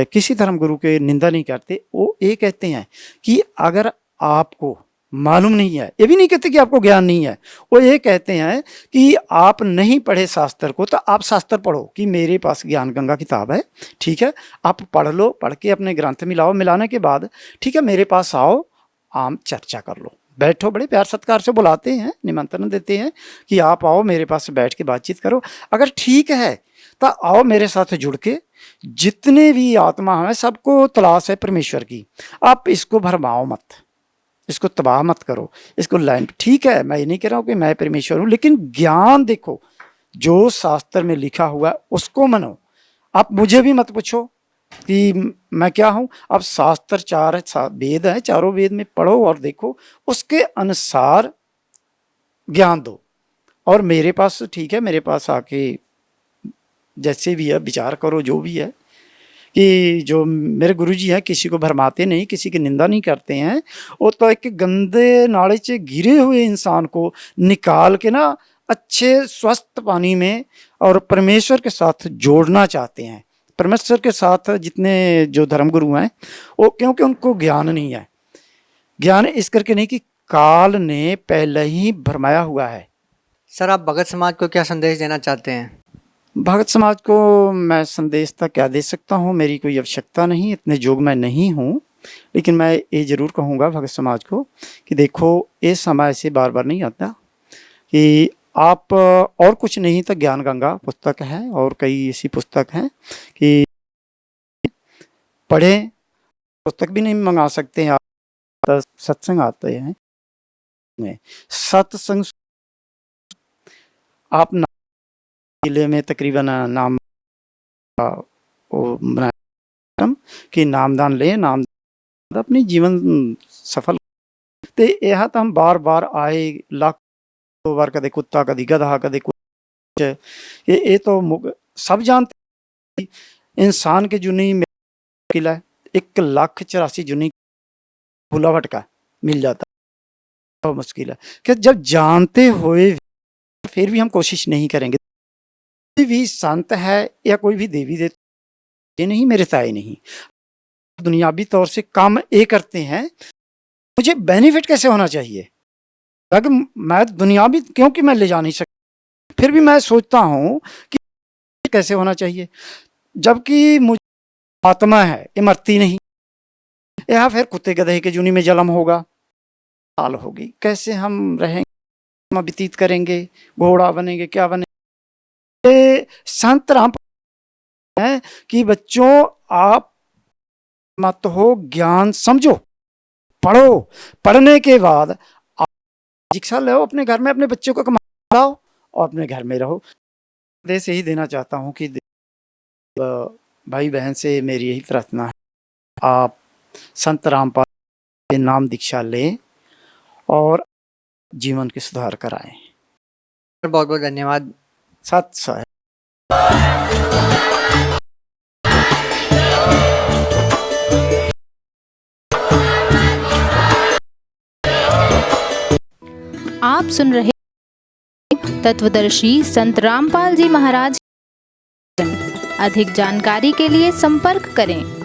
Speaker 11: किसी धर्मगुरु के निंदा नहीं करते। वो ये कहते हैं कि अगर आपको मालूम नहीं है, ये भी नहीं कहते कि आपको ज्ञान नहीं है, वो ये कहते हैं कि आप नहीं पढ़े शास्त्र को तो आप शास्त्र पढ़ो, कि मेरे पास ज्ञान गंगा किताब है, ठीक है, आप पढ़ लो, पढ़ के अपने ग्रंथ मिलाओ, मिलाने के बाद ठीक है मेरे पास आओ, आम चर्चा कर लो, बैठो। बड़े प्यार सत्कार से बुलाते हैं, निमंत्रण देते हैं कि आप आओ मेरे पास बैठ के बातचीत करो, अगर ठीक है तो आओ मेरे साथ जुड़ के, जितने भी आत्मा हैं सबको तलाश है परमेश्वर की, आप इसको भरमाओ मत, इसको तबाह मत करो, इसको लाइन। ठीक है, मैं ये नहीं कह रहा हूँ कि मैं परमेश्वर हूँ, लेकिन ज्ञान देखो, जो शास्त्र में लिखा हुआ उसको मानो। आप मुझे भी मत पूछो कि मैं क्या हूँ, अब शास्त्र 4 वेद हैं, चारों वेद में पढ़ो और देखो, उसके अनुसार ज्ञान दो। और मेरे पास ठीक है, मेरे पास आके जैसे भी है विचार करो, जो भी है, कि जो मेरे गुरुजी हैं किसी को भरमाते नहीं, किसी की निंदा नहीं करते हैं। वो तो एक गंदे नाले से गिरे हुए इंसान को निकाल के ना अच्छे स्वस्थ पानी में और परमेश्वर के साथ जोड़ना चाहते हैं। परमेश्वर के साथ जितने जो धर्मगुरु हैं वो, क्योंकि उनको ज्ञान नहीं है, ज्ञान इस करके नहीं कि काल ने पहले ही भरमाया हुआ है।
Speaker 10: सर, आप भगत समाज को क्या संदेश देना चाहते हैं?
Speaker 11: भगत समाज को मैं संदेश तक क्या दे सकता हूँ, मेरी कोई आवश्यकता नहीं, इतने जोग मैं नहीं हूँ, लेकिन मैं ये ज़रूर कहूँगा भगत समाज को कि देखो, ये समय से बार बार नहीं आता कि आप और कुछ नहीं तो ज्ञान गंगा पुस्तक है और कई ऐसी पुस्तक हैं कि पढ़ें, पुस्तक भी नहीं मंगा सकते हैं आप, सत्संग आते हैं, सत्संग आप जिले में तकरीबन नाम बनाया कि नामदान लें, नाम अपनी जीवन सफल। तो यह तो हम बार बार आए, लाख 2 बार, कदे कुत्ता कदी गधा कदे कुछ, ये तो सब जानते। इंसान के जुनी मुश्किल है, 1,84,000 जुनी भूला भटका मिल जाता, तो मुश्किल है कि जब जानते हुए फिर भी हम कोशिश नहीं करेंगे। कोई भी संत है या कोई भी देवी देवता नहीं, मेरे ताए नहीं, दुनियावी तौर से काम ये करते हैं, मुझे बेनिफिट कैसे होना चाहिए, अगर मैं दुनियावी, क्योंकि मैं ले जा नहीं सकता, फिर भी मैं सोचता हूँ कि कैसे होना चाहिए, जबकि मुझे आत्मा है, ये मरती नहीं। या फिर कुत्ते गधे के जूनी में जन्म होगा, हाल होगी, कैसे हम रहेंगे, व्यतीत करेंगे, घोड़ा बनेंगे, क्या बनेंगे। संत राम है कि बच्चों आप मत हो, ज्ञान समझो, पढ़ो, पढ़ने के बाद आप शिक्षा लो, अपने घर में अपने बच्चों को कमाओ और अपने घर में रहो। देश यही देना चाहता हूँ कि भाई बहन से मेरी यही प्रार्थना है, आप संत रामपाल के नाम दीक्षा लें और जीवन के सुधार कराएं।
Speaker 10: बहुत बहुत धन्यवाद।
Speaker 11: सत सह
Speaker 12: आप सुन रहे तत्वदर्शी संत रामपाल जी महाराज। अधिक जानकारी के लिए संपर्क करें